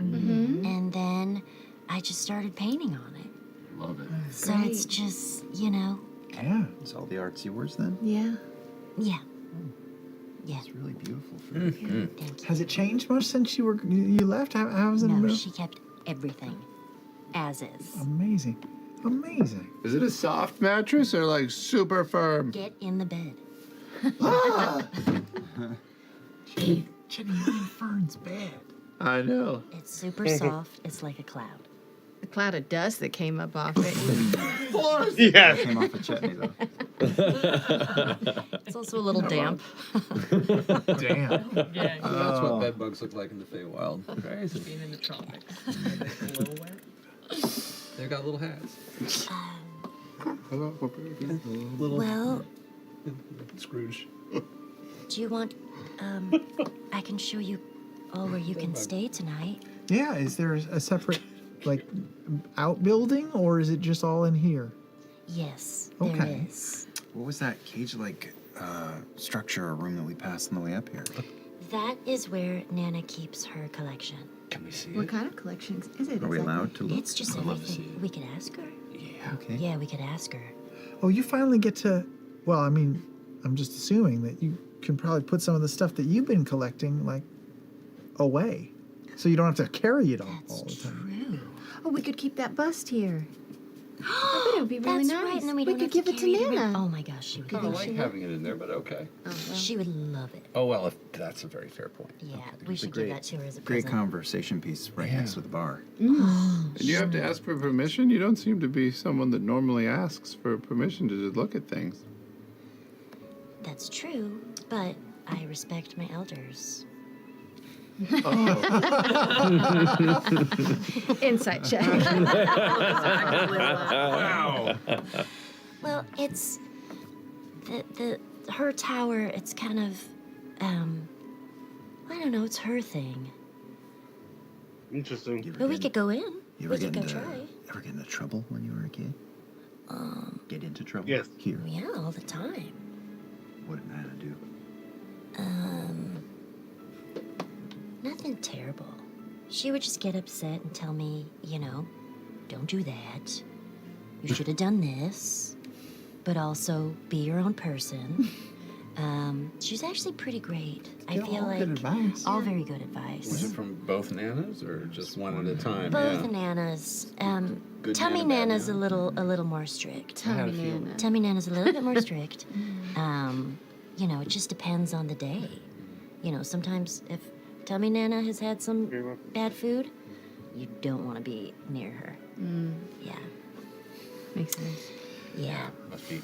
and then I just started painting on it. Love it. So it's just Yeah. It's all the arts yours then? Yeah. Yeah. It's really beautiful. For you. Has it changed much since you left? How's it? No, she kept everything as is. Amazing. Amazing. Is it a soft mattress or like super firm? Get in the bed. Jenny, you're in Fern's bed. I know. It's super soft. It's like a cloud. The cloud of dust that came up off it. Yeah. Came off of Chetney though. It's also a little damp. Damn. Yeah, that's what bed bugs look like in the Feywild. Crazy. Being in the tropics. They've got little hats. Well, Scrooge. do you want? I can show you all where you can stay tonight. Yeah. Is there a separate, outbuilding, or is it just all in here? Yes, Okay. there is. What was that cage-like structure or room that we passed on the way up here? That is where Nana keeps her collection. Can we see What it? kind of collections is it? Are we allowed to look? It's just I'd love to see everything. it. We could ask her. Yeah. Okay. Yeah, we could ask her. Oh, you finally get to. Well, I mean, I'm just assuming that you can probably put some of the stuff that you've been collecting away, so you don't have to carry it all the time. True. Oh, we could keep that bust here. I bet it would be really That's nice. right, and then we we don't could have give it to carry it around. Nana. Oh my gosh, she would. Kind of like having it in there, but okay. She would love it. Oh well, that's a very fair point. Yeah, we should give that to her as a Great present. conversation piece right next to the bar. And you have to ask for permission? You don't seem to be someone that normally asks for permission to just look at things. That's true, but I respect my elders. Insight check. Wow. Well, it's her tower. It's kind of, I don't know. It's her thing. Interesting. But we could go in. You ever We could get go into try. ever get into trouble when you were a kid? Get into trouble? Yes. Here. Yeah, all the time. What did Nana do? Nothing terrible. She would just get upset and tell me, don't do that. You should have done this. But also be your own person. She's actually pretty great. I feel all like good advice. all very good advice. Was it from both Nanas or just one at a time? Both Yeah. Nanas. Good Tummy Nana, bad Nana's a Nana. little more strict. I had a Tummy feeling. Nana. Tummy Nana's a little bit more strict. It just depends on the day. Sometimes if Tummy Nana has had some bad food, you don't want to be near her. Yeah. Makes sense. Yeah. Must be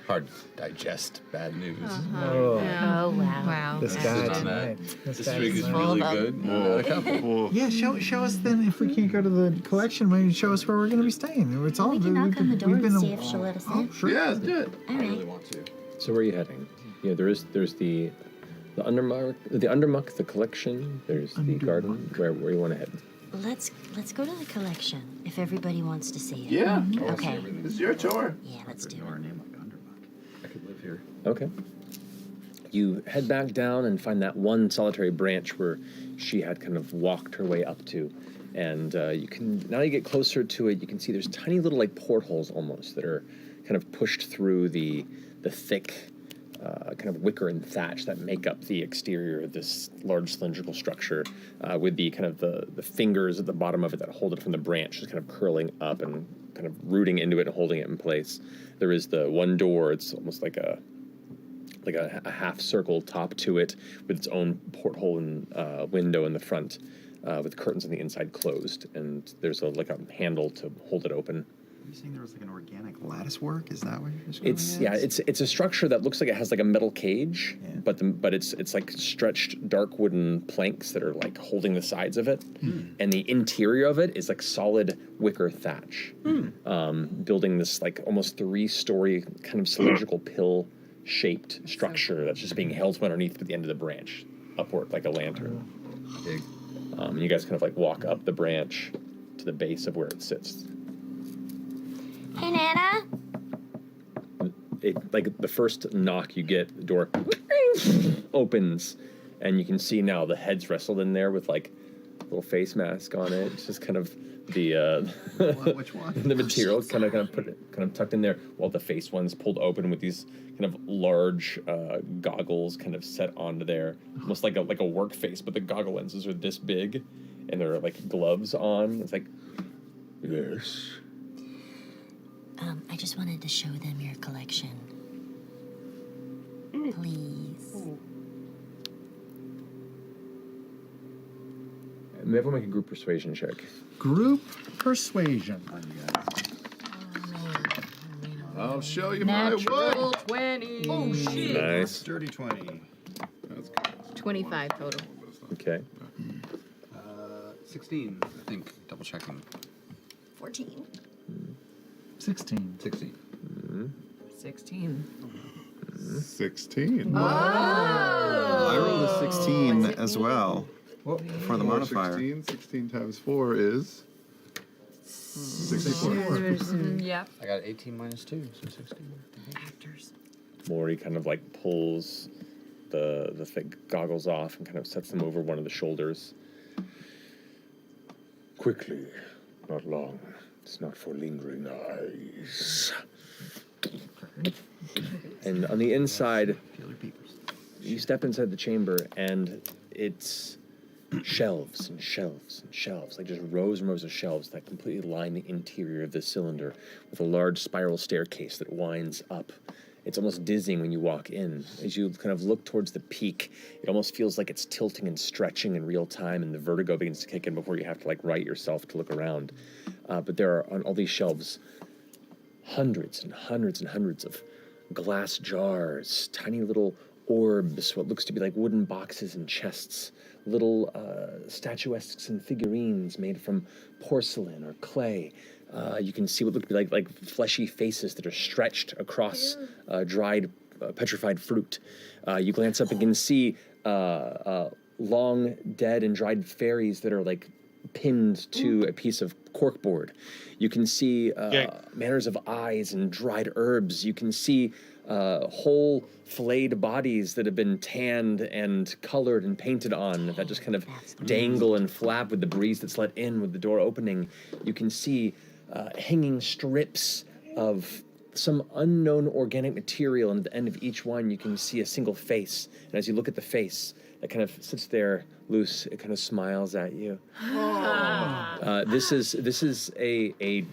hard to digest bad news. Oh, Oh, wow. Wow. this Sit guy on that. tonight. This guy drink is tonight. really good. Another couple. Yeah, show us then if we can't go to the collection. Maybe show us where we're going to be staying. It's all. We can knock on the door we've been and a- see if she'll let us Oh, in. sure. Yeah, let's do it. All I really right. want to. So where are you heading? There's the undermuck, the collection. There's the garden. Where you want to head? Let's go to the collection if everybody wants to see it. Yeah. Okay. It's your tour. Yeah, let's do Our it. name like Underbuck. I could live here. Okay. You head back down and find that one solitary branch where she had kind of walked her way up to. And you get closer to it, you can see there's tiny little portholes almost that are kind of pushed through the thick kind of wicker and thatch that make up the exterior of this large cylindrical structure, with the kind of the fingers at the bottom of it that hold it from the branch just kind of curling up and kind of rooting into it and holding it in place. There is the one door. It's almost like a like a half circle top to it with its own porthole and window in the front, with curtains on the inside closed, and there's a handle to hold it open. Are you saying there was like an organic lattice work? Is that what you're describing? It's a structure that looks like it has like a metal cage, but it's like stretched dark wooden planks that are like holding the sides of it, and the interior of it is like solid wicker thatch, building this like almost 3-story kind of cylindrical pill shaped structure that's just being held from underneath to the end of the branch upward like a lantern. Big. You guys kind of like walk up the branch to the base of where it sits. Hey, Nana. Like the first knock you get, the door opens, and you can see now the head's wrestled in there with like a little face mask on it. It's just kind of the which one? The material kind of tucked in there, while the face one's pulled open with these kind of large goggles kind of set onto there, almost like a work face, but the goggle lenses are this big, and there are like gloves on. It's like, yes. I just wanted to show them your collection. Please. Everyone make a group persuasion check. Group persuasion. I'll show you my Natural wood. 20. Oh, shit. Nice. Dirty 20. That's good. 25 total. Okay. 16, I think. Double checking. 14. 16. 16. 16. 16. I rolled a 16 as well. For the modifier. 16 times 4 is 64. Yep. I got 18 minus 2, so 16. Maury kind of like pulls the thick goggles off and kind of sets them over one of the shoulders. Quickly, not long. It's not for lingering eyes. And on the inside, you step inside the chamber, and it's shelves and shelves and shelves, like just rows and rows of shelves that completely line the interior of the cylinder with a large spiral staircase that winds up. It's almost dizzying when you walk in. As you kind of look towards the peak, it almost feels like it's tilting and stretching in real time, and the vertigo begins to kick in before you have to like right yourself to look around. But there are on all these shelves hundreds and hundreds and hundreds of glass jars, tiny little orbs, what looks to be like wooden boxes and chests, little statuesques and figurines made from porcelain or clay. You can see what look to be like fleshy faces that are stretched across dried, petrified fruit. You glance up and can see long dead and dried fairies that are like pinned to a piece of corkboard. You can see manners of eyes and dried herbs. You can see whole flayed bodies that have been tanned and colored and painted on that just kind of dangle and flap with the breeze that's let in with the door opening. You can see hanging strips of some unknown organic material, and at the end of each one you can see a single face. And as you look at the face, it kind of sits there loose. It kind of smiles at you. This is a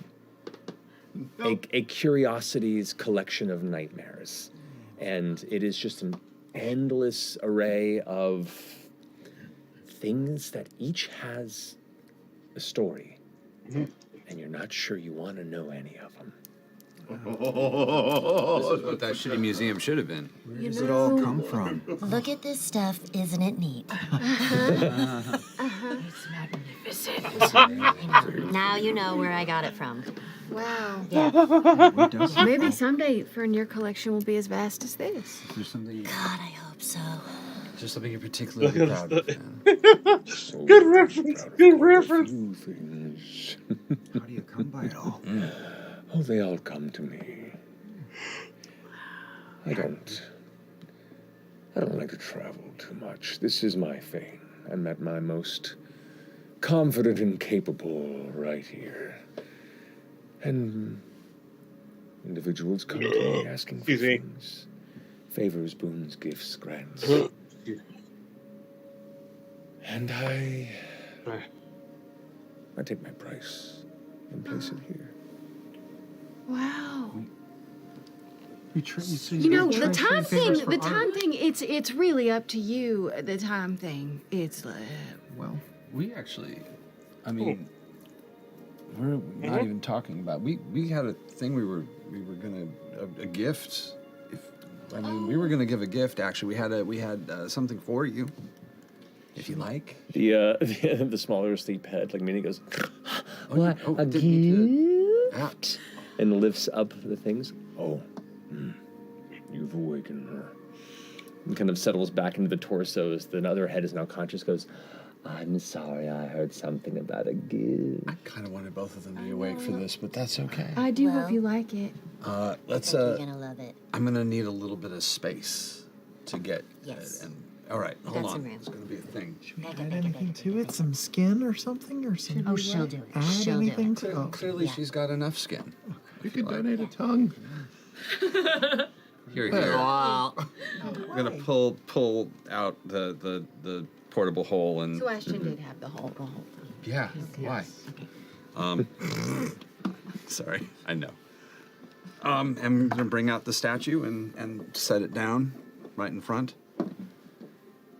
curiosities collection of nightmares, and it is just an endless array of things that each has a story, and you're not sure you want to know any of them. This is what that shitty museum should have been. Where does it all come from? Look at this stuff, isn't it neat? It's magnificent. Now you know where I got it from. Wow. Yeah. Maybe someday Fern, your collection will be as vast as this. Is there something? God, I hope so. Is there something you're particularly proud of? Good reference. Good reference. How do you come by it all? Oh, they all come to me. I don't like to travel too much. This is my thing. I'm at my most confident and capable right here. And individuals come to me asking for things. Favors, boons, gifts, grants. And I take my price and place it here. Wow. You know, the time thing, it's really up to you. The time thing, it's like, Well, we actually, I mean, we're not even talking about. We had a thing we were gonna a gift. We were gonna give a gift. Actually, we had something for you, if you like. The smaller sleep head, like Minnie goes, what, a gift? And lifts up the things. Oh, you've awakened her. And kind of settles back into the torso as the other head is now conscious, goes, I'm sorry, I heard something about a gift. I kind of wanted both of them to be awake for this, but that's okay. I do hope you like it. Let's. You're gonna love it. I'm gonna need a little bit of space to get. Yes. All right, hold Got on. some room. It's gonna be a thing. Should we add anything to it? Some skin or something? Or some? Oh, she'll do it. Add She'll do anything it. to? Oh. Clearly, she's got enough skin. You could donate a tongue. Here. Wow. I'm gonna pull out the portable hole and. So Ashton did have the whole thing. Yeah. Why? Sorry, I know. I'm gonna bring out the statue and set it down right in front.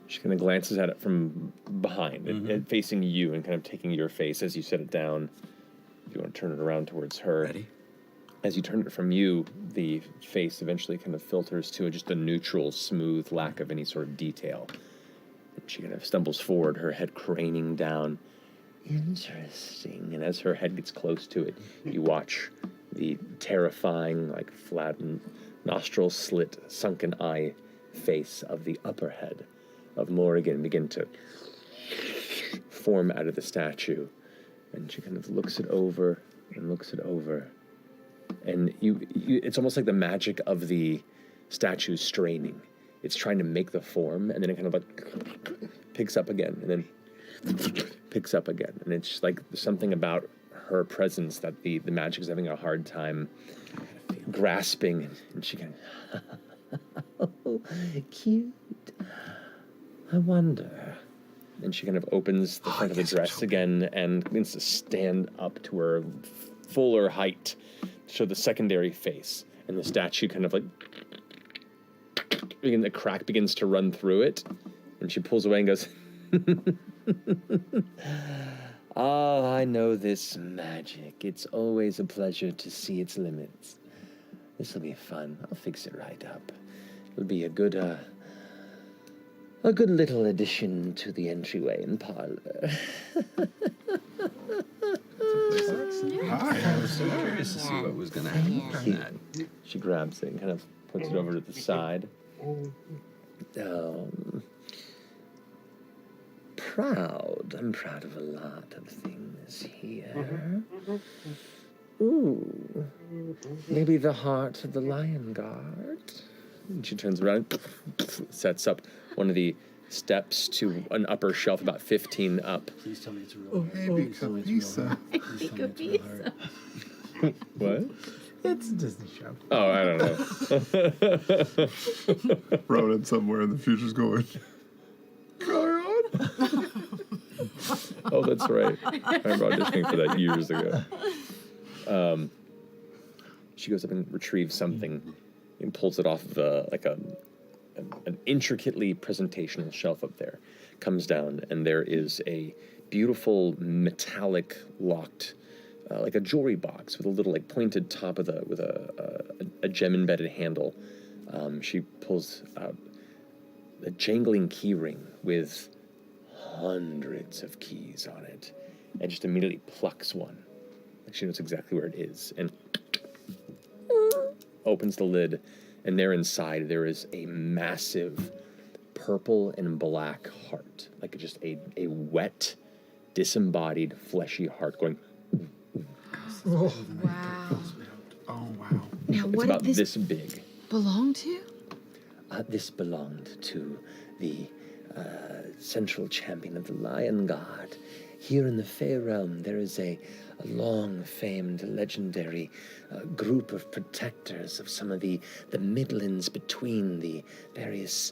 She kind of glances at it from behind, and facing you, and kind of taking your face as you set it down. If you want to turn it around towards her. Ready? As you turn it from you, the face eventually kind of filters to just a neutral, smooth lack of any sort of detail. She kind of stumbles forward, her head craning down. Interesting. And as her head gets close to it, you watch the terrifying, like flattened, nostril slit, sunken eye face of the upper head of Morrigan begin to form out of the statue. And she kind of looks it over and looks it over. And it's almost like the magic of the statue straining. It's trying to make the form, and then it kind of like picks up again, and then picks up again. And it's just like something about her presence that the magic is having a hard time grasping. And she kind of, oh, cute. I wonder. And she kind of opens the front of the dress again and begins to stand up to her fuller height, show the secondary face, and the statue kind of like the crack begins to run through it, and she pulls away and goes, oh, I know this magic. It's always a pleasure to see its limits. This will be fun. I'll fix it right up. It'll be a good little addition to the entryway and parlor. I was so curious to see what was going to happen from that. She grabs it and kind of puts it over to the side. Proud. I'm proud of a lot of things here. Ooh. Maybe the heart of the Lion Guard. And she turns around, sets up one of the steps to an upper shelf about 15 up. Please tell me it's a real heart. Baby Capisa. What? It's a Disney show. Oh, I don't know. Ronan somewhere in the future's going, Oh, that's right. I remember auditioning for that years ago. She goes up and retrieves something and pulls it off of an intricately presentational shelf up there. Comes down, and there is a beautiful metallic locked, like a jewelry box with a little like pointed top with a gem embedded handle. She pulls out a jangling key ring with hundreds of keys on it, and just immediately plucks one. Like she knows exactly where it is, and opens the lid, and there inside there is a massive purple and black heart, like just a wet, disembodied, fleshy heart going. Oh, wow. Oh, wow. Now, It's what about did this big. belong to? This belonged to the central champion of the Lion Guard, here in the Fey realm, there is a long-famed, legendary group of protectors of some of the Midlands between the various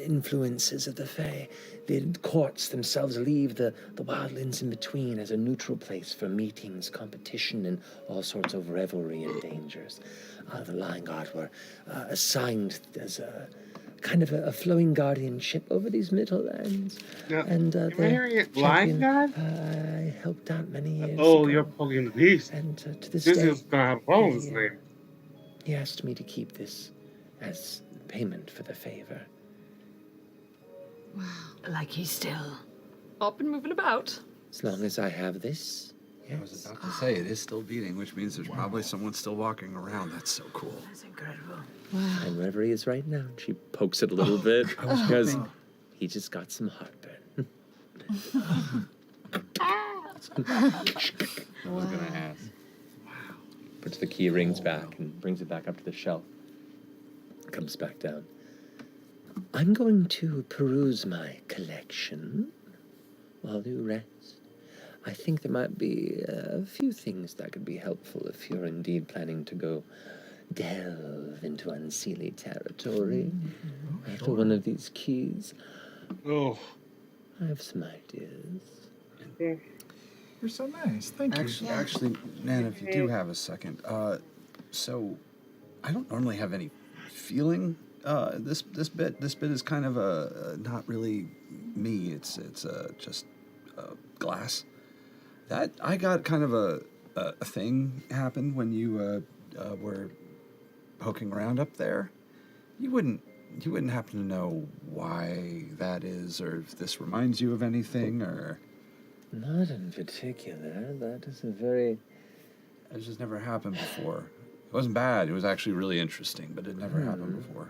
influences of the Fey. The courts themselves leave the wildlands in between as a neutral place for meetings, competition, and all sorts of revelry and dangers. The Lion Guard were assigned as a kind of a flowing guardianship over these Middlelands. Now, And am I hearing it? Lion champion, Guard? I helped out many years Oh, ago. you're poking the beast. And to this This day, is gonna have a problem with his name. he asked me to keep this as payment for the favor. Wow. Like he's still up and moving about. As long as I have this. I was about to say, it is still beating, which means there's probably someone still walking around. That's so cool. That's incredible. And wherever he is right now, she pokes it a little bit because he just got some heartburn. I was going to ask. Puts the key rings back and brings it back up to the shelf. Comes back down. I'm going to peruse my collection while you rest. I think there might be a few things that could be helpful if you're indeed planning to go delve into unseelie territory after one of these keys. Oh, I have some ideas. You're so nice. Thank you. Actually, Nan, if you do have a second, so I don't normally have any feeling. This bit is kind of a not really me. It's just glass. That I got kind of a thing happened when you were poking around up there. You wouldn't happen to know why that is, or if this reminds you of anything, or Not in particular. That is a very... It's just never happened before. It wasn't bad. It was actually really interesting, but it never happened before.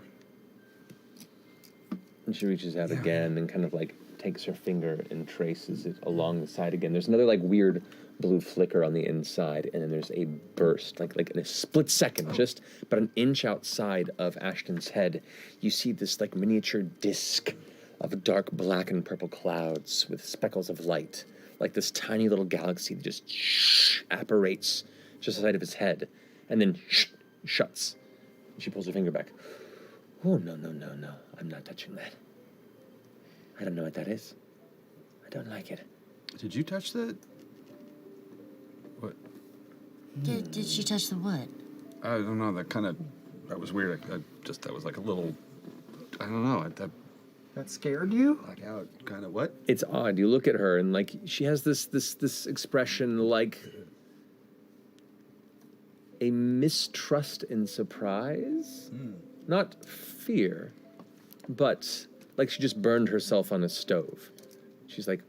And she reaches out again and kind of like takes her finger and traces it along the side again. There's another like weird blue flicker on the inside, and then there's a burst, like in a split second, just about an inch outside of Ashton's head. You see this like miniature disc of dark black and purple clouds with speckles of light, like this tiny little galaxy that just apparates just the side of his head, and then shuts. She pulls her finger back. Oh, no. I'm not touching that. I don't know what that is. I don't like it. Did you touch that? What? Did she touch the what? I don't know. That was weird. That was like a little, I don't know. That scared you? Like out, kind of what? It's odd. You look at her and like she has this expression like a mistrust and surprise. Not fear, but like she just burned herself on a stove. She's like,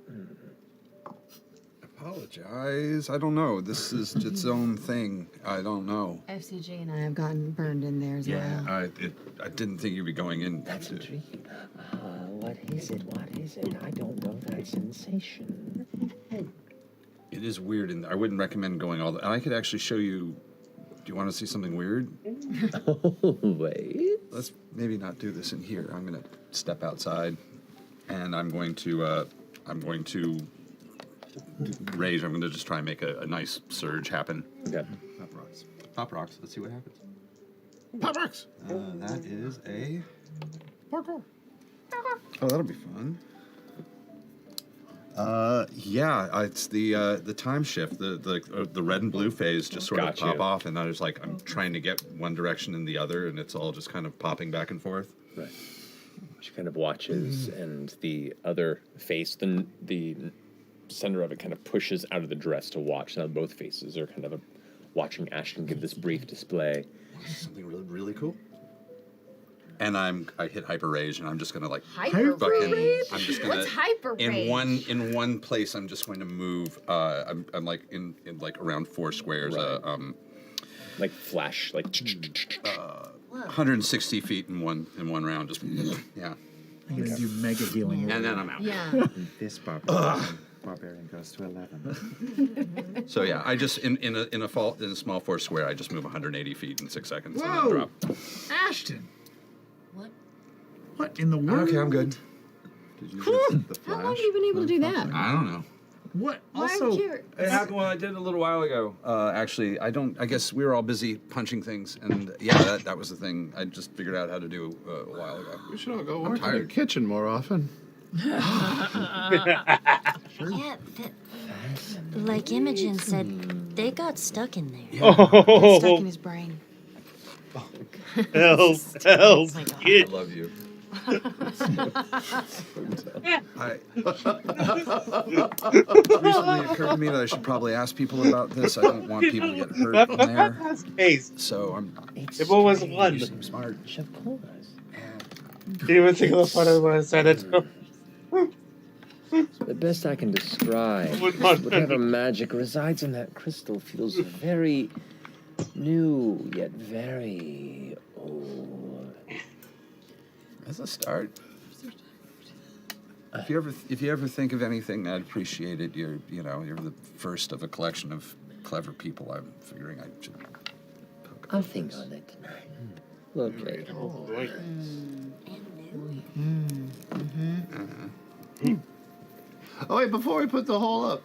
Apologize. I don't know. This is its own thing. I don't know. F.C.G and I have gotten burned in there as well. I didn't think you'd be going in. That's intriguing. What is it? I don't know that sensation. It is weird, and I wouldn't recommend going all the... I could actually show you... Do you want to see something weird? Oh, wait. Let's maybe not do this in here. I'm going to step outside, and I'm going to rage. I'm going to just try and make a nice surge happen. Okay. Pop rocks. Pop rocks. Let's see what happens. Pop rocks. That is a... Parkour. Oh, that'll be fun. It's the time shift. The red and blue phase just sort of pop off, and I was like, I'm trying to get one direction and the other, and it's all just kind of popping back and forth. Right. She kind of watches, and the other face, the center of it, kind of pushes out of the dress to watch. Now both faces are kind of watching Ashton give this brief display. Something really, really cool. And I hit hyper rage, and I'm just gonna like Hyper rage? I'm just gonna What's hyper rage? in one place. I'm just going to move. I'm like in like around 4 squares. Right. Like flash, like 160 feet in one round. Just yeah. I'm gonna do mega healing. And then I'm out. Yeah. This barbarian goes to 11. So yeah, I just in a small 4 square. I just move 180 feet in 6 seconds and then Whoa! drop. Ashton. What? What in the world? Okay, I'm good. How long have you been able to do that? I don't know. What? Also, It happened. Well, I did a little while ago. Actually, I don't. I guess we were all busy punching things, and yeah, that was the thing. I just figured out how to do a while ago. We should all go I'm work in the tired. kitchen more often. Yeah, like Imogen said, they got stuck in there. Got stuck in his brain. Help! I love you. Recently occurred to me that I should probably ask people about this. I don't want people to get hurt in there. So I'm. It was one. You seem smart. Of course. You even think of the fun of when I said it. The best I can describe Would not- whatever magic resides in that crystal feels very new, yet very old. As a start. If you ever think of anything, I'd appreciate it. You're the first of a collection of clever people. I'm figuring I should. I'll think on it tonight. Lovely. Oh wait, before we put the hole up,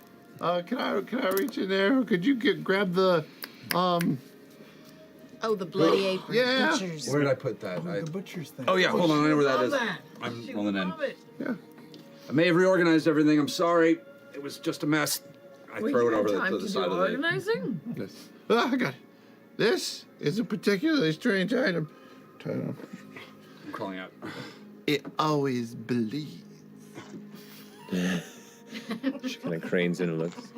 can I reach in there? Or could you grab the Oh, the bloody apron. Yeah. Butchers. Where did I put that? The butcher's thing. Oh yeah, hold on. I know where that is. I'm rolling in. I may have reorganized everything. I'm sorry. It was just a mess. I throw it over to the side of the. Organizing? Yes. I got it. This is a particularly strange item. I'm crawling out. It always believes. She kind of cranes in and looks.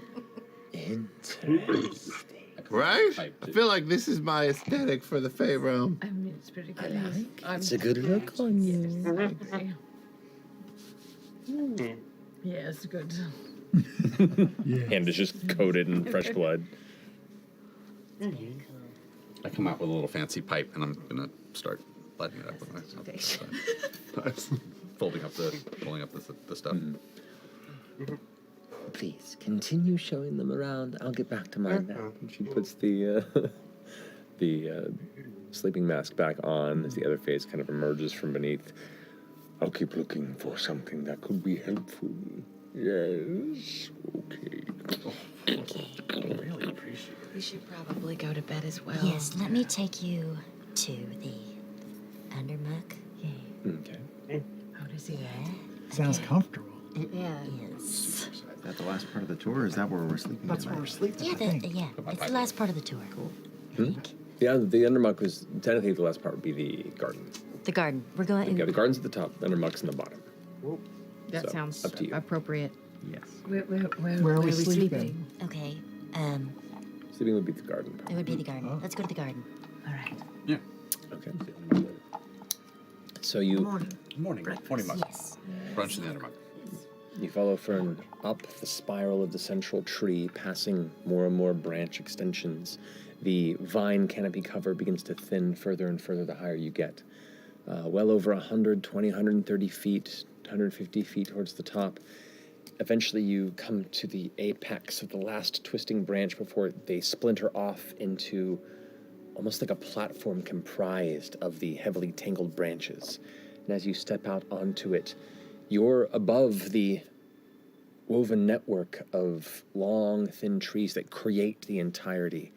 Interesting. Right? I feel like this is my aesthetic for the Fey realm. I mean, it's pretty good. It's a good look on you. Yeah, it's good. Hand is just coated in fresh blood. I come out with a little fancy pipe, and I'm gonna start lighting it up with myself. Folding up the stuff. Please continue showing them around. I'll get back to mine now. And she puts the sleeping mask back on as the other face kind of emerges from beneath. I'll keep looking for something that could be helpful. Yes. Okay. Really appreciate it. We should probably go to bed as well. Yes, let me take you to the undermuck. Okay. How does he Sounds comfortable. Yeah. Yes. Is that the last part of the tour, or is that where we're sleeping? That's where we're sleeping. Yeah, it's the last part of the tour. Cool. Yeah, the undermuck was technically the last part would be the garden. The garden. We're going. Yeah, the garden's at the top, the undermuck's in the bottom. That So, sounds up to you. appropriate. Yes. Where are we sleeping? Okay. Sleeping would be the garden. It would be the garden. Let's go to the garden. All right. Yeah. Okay. So you Morning, mug. Yes. Brunch in the undermug. You follow Fern up the spiral of the central tree, passing more and more branch extensions. The vine canopy cover begins to thin further and further the higher you get. Well over 120, 130 feet, 150 feet towards the top. Eventually you come to the apex of the last twisting branch before they splinter off into almost like a platform comprised of the heavily tangled branches. And as you step out onto it, you're above the woven network of long, thin trees that create the entirety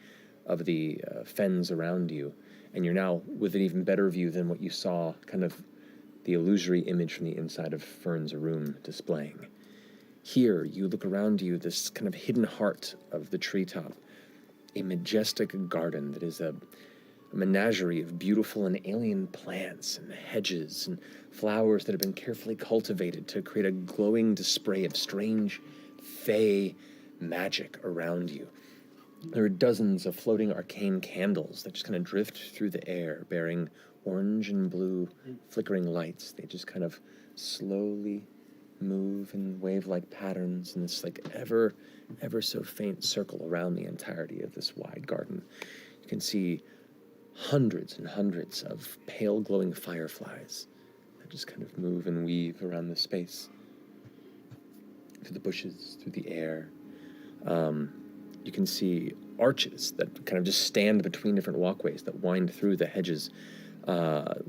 of the fens around you. And you're now with an even better view than what you saw, kind of the illusory image from the inside of Fern's room displaying. Here, you look around you, this kind of hidden heart of the treetop, a majestic garden that is a menagerie of beautiful and alien plants and hedges and flowers that have been carefully cultivated to create a glowing display of strange, fey magic around you. There are dozens of floating arcane candles that just kind of drift through the air, bearing orange and blue flickering lights. They just kind of slowly move in wave-like patterns in this like ever so faint circle around the entirety of this wide garden. You can see hundreds and hundreds of pale glowing fireflies that just kind of move and weave around the space, through the bushes, through the air. You can see arches that kind of just stand between different walkways that wind through the hedges,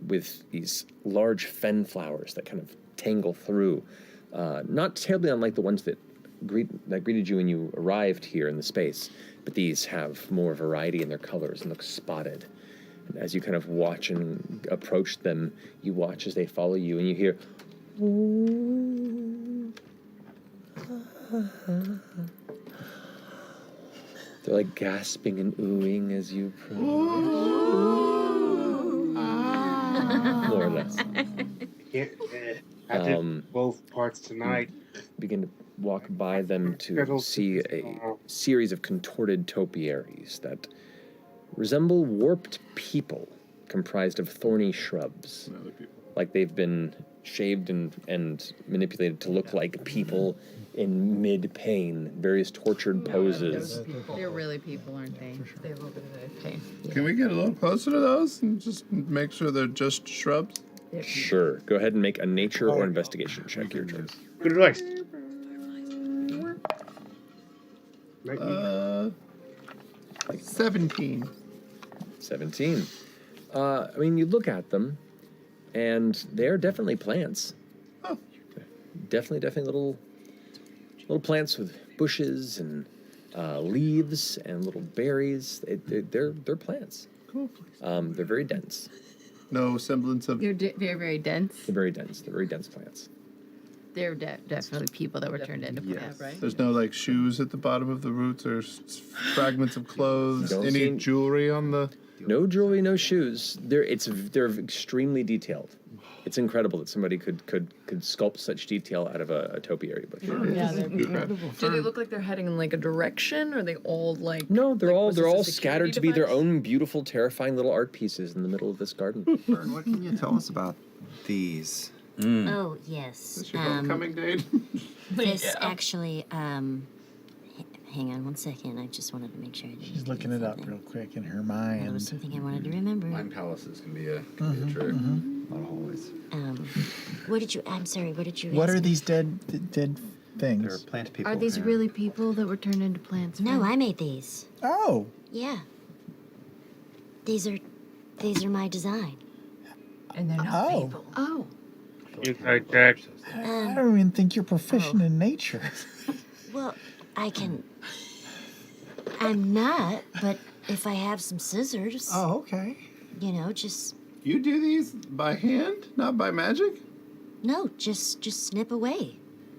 with these large fen flowers that kind of tangle through, not terribly unlike the ones that greeted you when you arrived here in the space, but these have more variety in their colors and look spotted. And as you kind of watch and approach them, you watch as they follow you, and you hear. They're like gasping and oohing as you approach. More or less. I did both parts tonight. Begin to walk by them to see a series of contorted topiaries that resemble warped people comprised of thorny shrubs. Like they've been shaved and manipulated to look like people in mid-pain, various tortured poses. They're really people, aren't they? They're a little bit of pain. Can we get a little closer to those and just make sure they're just shrubs? Sure. Go ahead and make a nature or investigation check. Your turn. Good advice. 17. 17. I mean, you look at them, and they're definitely plants. Oh. Definitely little plants with bushes and leaves and little berries. They're plants. Cool. They're very dense. No semblance of. They're very dense. They're very dense. They're very dense plants. They're definitely people that were turned into plants, right? There's no like shoes at the bottom of the roots or fragments of clothes. Don't Any see- jewelry on the. No jewelry, no shoes. They're extremely detailed. It's incredible that somebody could sculpt such detail out of a topiary bush. Yeah, they're incredible. Do they look like they're heading in like a direction, or are they all like? No, they're all was this a scattered security to be their device? own beautiful, terrifying little art pieces in the middle of this garden. Vern, what can you tell us about these? Oh, yes. Is your homecoming date? This Yeah. actually, hang on one second. I just wanted to make sure I didn't. She's looking it up real quick in her That was mind. something I wanted to remember. Lime palaces can be a trick. Not always. What did you? I'm sorry. What did you? What ask are me? these dead things? They're plant people. Are these really people that were turned into plants? No, I made these. Oh, Yeah. These are my design. And they're not Oh. people. Oh. Inside check. I don't even think you're proficient in nature. Well, I can. I'm not, but if I have some scissors, Oh, okay. you know, just You do these by hand, not by magic? no, just snip away.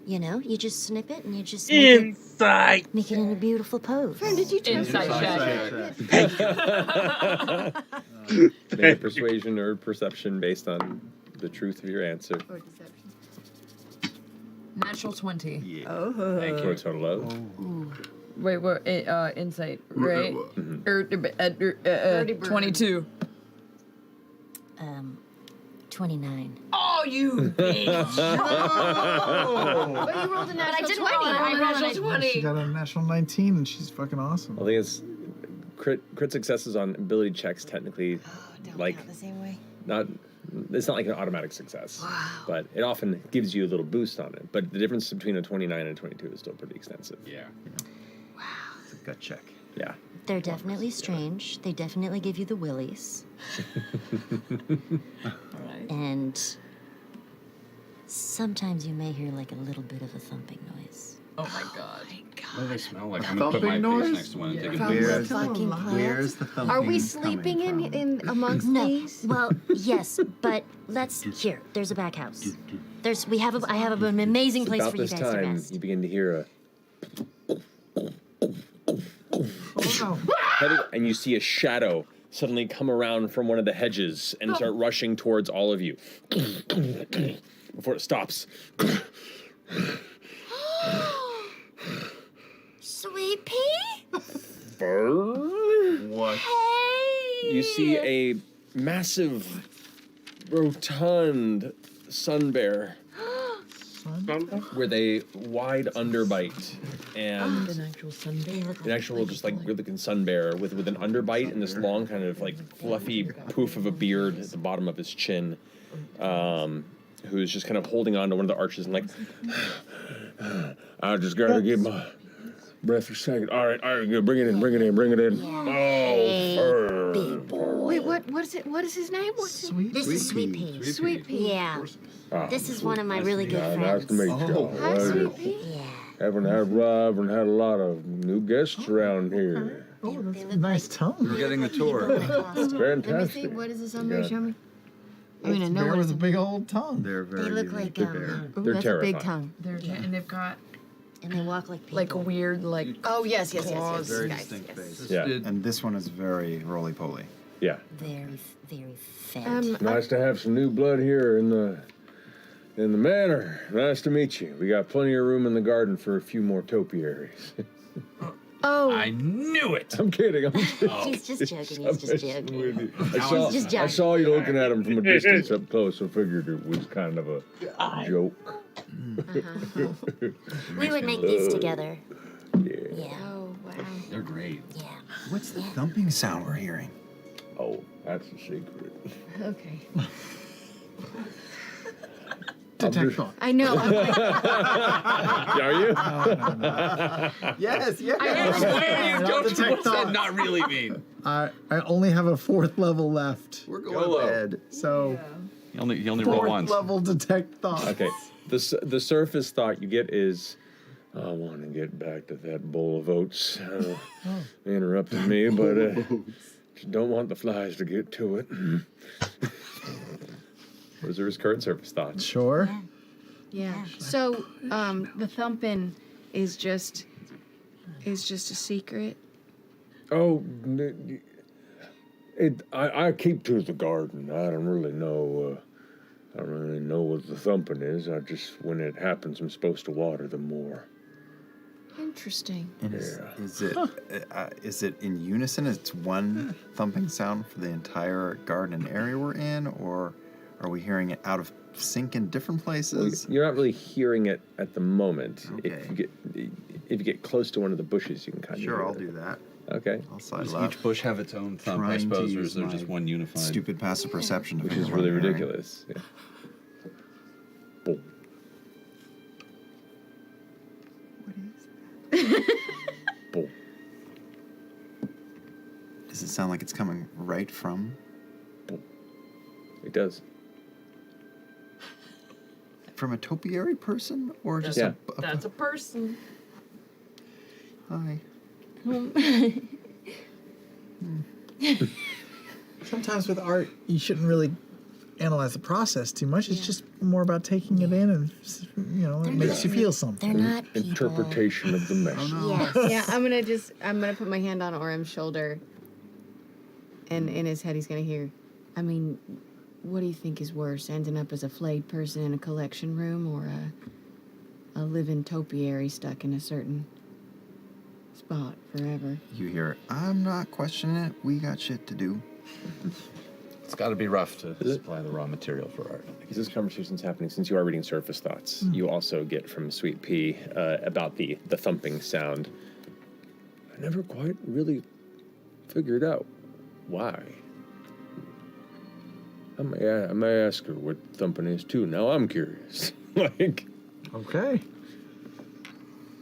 You know, you just snip it and you just make it in a beautiful pose. Did you try Inside check. Make a persuasion or perception based on the truth of your answer. Or deception? Natural 20. Oh. For a total of. Wait, what? Insight, right? Birdie bird. 22. 29. Oh, you bitch! Well, you rolled a natural 20. I rolled a She 20. got a national 19 and she's fucking awesome. I think it's crit successes on ability checks technically like the same way. not. It's not like an automatic success, but it often gives you a little boost on it. But the difference between a 29 and a 22 is still pretty extensive. Yeah. It's a gut check. Yeah. They're definitely strange. They definitely give you the willies. And sometimes you may hear like a little bit of a thumping noise. Oh my god. What do they smell like? A I'm gonna put my thumping noise? face next to one and take a From deep the breath. fucking Where's plant. the thumping? Are we coming sleeping from? in amongst No. these? Well, yes, but let's here. There's a back house. I have an amazing place About for you this guys to time, rest. you begin to hear Oh, and you see a shadow suddenly come around from one of the hedges and start rushing towards all of you before it stops. Sweet pea? What? You see a massive, rotund sun bear with a wide underbite and An actual Sunday. an actual just like good looking sun bear with an underbite and this long kind of like fluffy poof of a beard at the bottom of his chin, who's just kind of holding on to one of the arches and like, I just gotta get my breath for a second. All right, bring it in. Oh, Big boy. Wait, what is it? What is his name? What's it? sweet. This is Sweet Pea. Sweet Pea. Yeah. This is one of my really good nice friends. to meet you. Hi, Sweet Pea. Yeah. haven't had a lot of new guests around here. Oh, that's a nice tongue. We're getting the tour. Fantastic. Let me see. What is the sunberry? Yeah. Show me. I mean, I know Bear what with is a big old tongue. They're very They look unique. like Ooh, They're that's a big terrifying. tongue. And they've got and they walk like people. like a weird like. Oh yes, yes, yes, Claws. yes. Very guys, distinct yes. face. Yeah. And this one is very roly-poly. Yeah. very, very fat. Nice to have some new blood here in the manor. Nice to meet you. We got plenty of room in the garden for a few more topiaries. Oh, I knew it. I'm kidding. He's just joking. He's just joking. With you. He's just I joking. saw you looking at him from a distance up close, so figured it was kind of a joke. We would make these together. Yeah. oh wow. They're great. Yeah. What's the thumping sound we're hearing? Oh, that's a secret. Okay. Detect thought. I know. I'm like, Are you? Yes, yes. Detect thought. Not really mean. I only have a 4th level left. We're going to bed. So, You only roll 4th once. level detect thought. Okay. The surface thought you get is, I want to get back to that bowl of oats. They interrupted me, but just don't want the flies to get to it. What is his current surface thought? Sure. yeah. So, the thumping is just a secret. Oh, I keep to the garden. I don't really know. I don't really know what the thumping is. I just, when it happens, I'm supposed to water them more. Interesting. And is it in unison? It's one thumping sound for the entire garden area we're in, or are we hearing it out of sync in different places? You're not really hearing it at the moment. Okay. If you get close to one of the bushes, you can kind of Sure, I'll do that. Okay. I'll sidle Does up. each bush have its own thump, I Trying to suppose, or use is there my just one unified? Stupid passive perception, to Which figure is what really I'm hearing. ridiculous. Yeah. Boom. Boom. Does it sound like it's coming right from? It does. From a topiary person, or just Yeah. That's a person. Hi. Sometimes with art, you shouldn't really analyze the process too much. It's just more about taking it in and, it makes you feel something. They're not people. Interpretation of the message. Yes. Yeah, I'm gonna put my hand on Orem's shoulder, and in his head he's gonna hear, I mean, what do you think is worse, ending up as a flayed person in a collection room, or a living topiary stuck in a certain spot forever? You hear, I'm not questioning it. We got shit to do. It's got to be rough to supply the raw material for art. Because this conversation's happening, since you are reading surface thoughts, you also get from Sweet Pea about the thumping sound. I never quite really figured out why. I may ask her what thumping is too. Now I'm curious. Okay.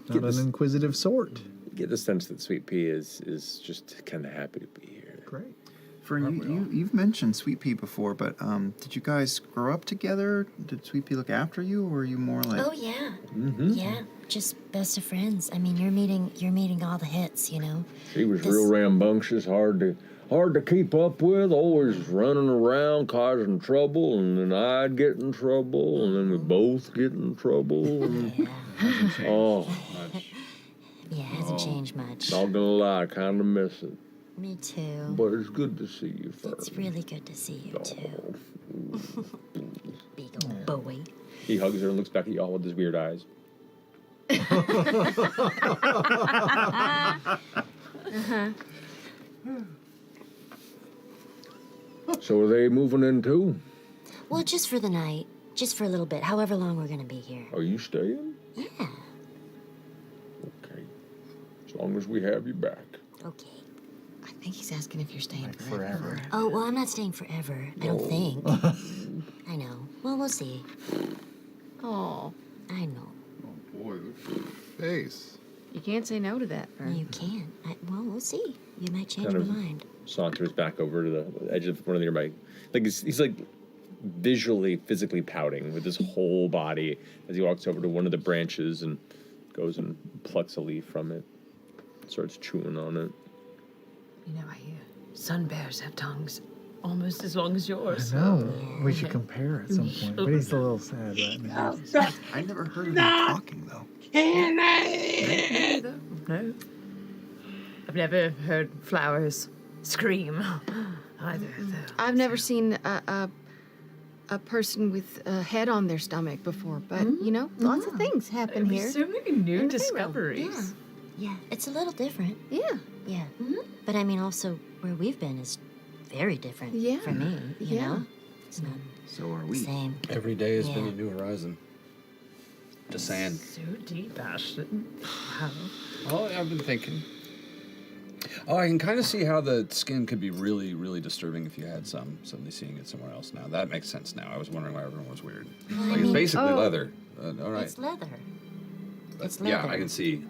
Not an inquisitive sort. Get the sense that Sweet Pea is just kind of happy to be here. Great. Fern, you've mentioned Sweet Pea before, but did you guys grow up together? Did Sweet Pea look after you, or were you more like? Oh yeah. Mm-hmm. Yeah. Just best of friends. I mean, you're meeting all the hits, She was real rambunctious, hard to keep up with, always running around causing trouble, and then I'd get in trouble, and then we both get in trouble. And, oh, Yeah, it hasn't changed much. not gonna lie, I kind of miss it. Me too. But it's good to see you, Fern. It's really good to see you too. Big old boy. He hugs her and looks back at y'all with his weird eyes. So are they moving in too? Well, just for the night. Just for a little bit. However long we're gonna be here. Are you staying? Yeah. Okay. As long as we have you back. Okay. I think he's asking if you're staying forever. Oh, well, I'm not staying forever. I don't think. I know. Well, we'll see. Oh, I know. Oh boy, look at your face. you can't say no to that, Fern. You can. Well, we'll see. You might change Kind my of mind. saunters back over to the edge of one of the nearby. Like he's like visually, physically pouting with his whole body as he walks over to one of the branches and goes and plucks a leaf from it, starts chewing on it. You know, I hear sun bears have tongues almost as long as yours. I know. We should compare at some point. But he's a little sad right now. I never heard of him talking, though. Can I? No. I've never heard flowers scream either, though. I've never seen a person with a head on their stomach before, but you know, lots of things happen here. So many new in the discoveries. Yeah, it's a little different. Yeah. Yeah. But I mean, also, where we've been is very different Yeah. for me, you Yeah. know? It's not So are the we. same. Every day has been Yeah. a new horizon. Just saying. So deep, Ashton. Wow. Oh, I've been thinking. Oh, I can kind of see how the skin could be really, really disturbing if you had somebody seeing it somewhere else now. That makes sense now. I was wondering why everyone was weird. Like, it's basically leather. All right. It's leather. It's Yeah, leather. I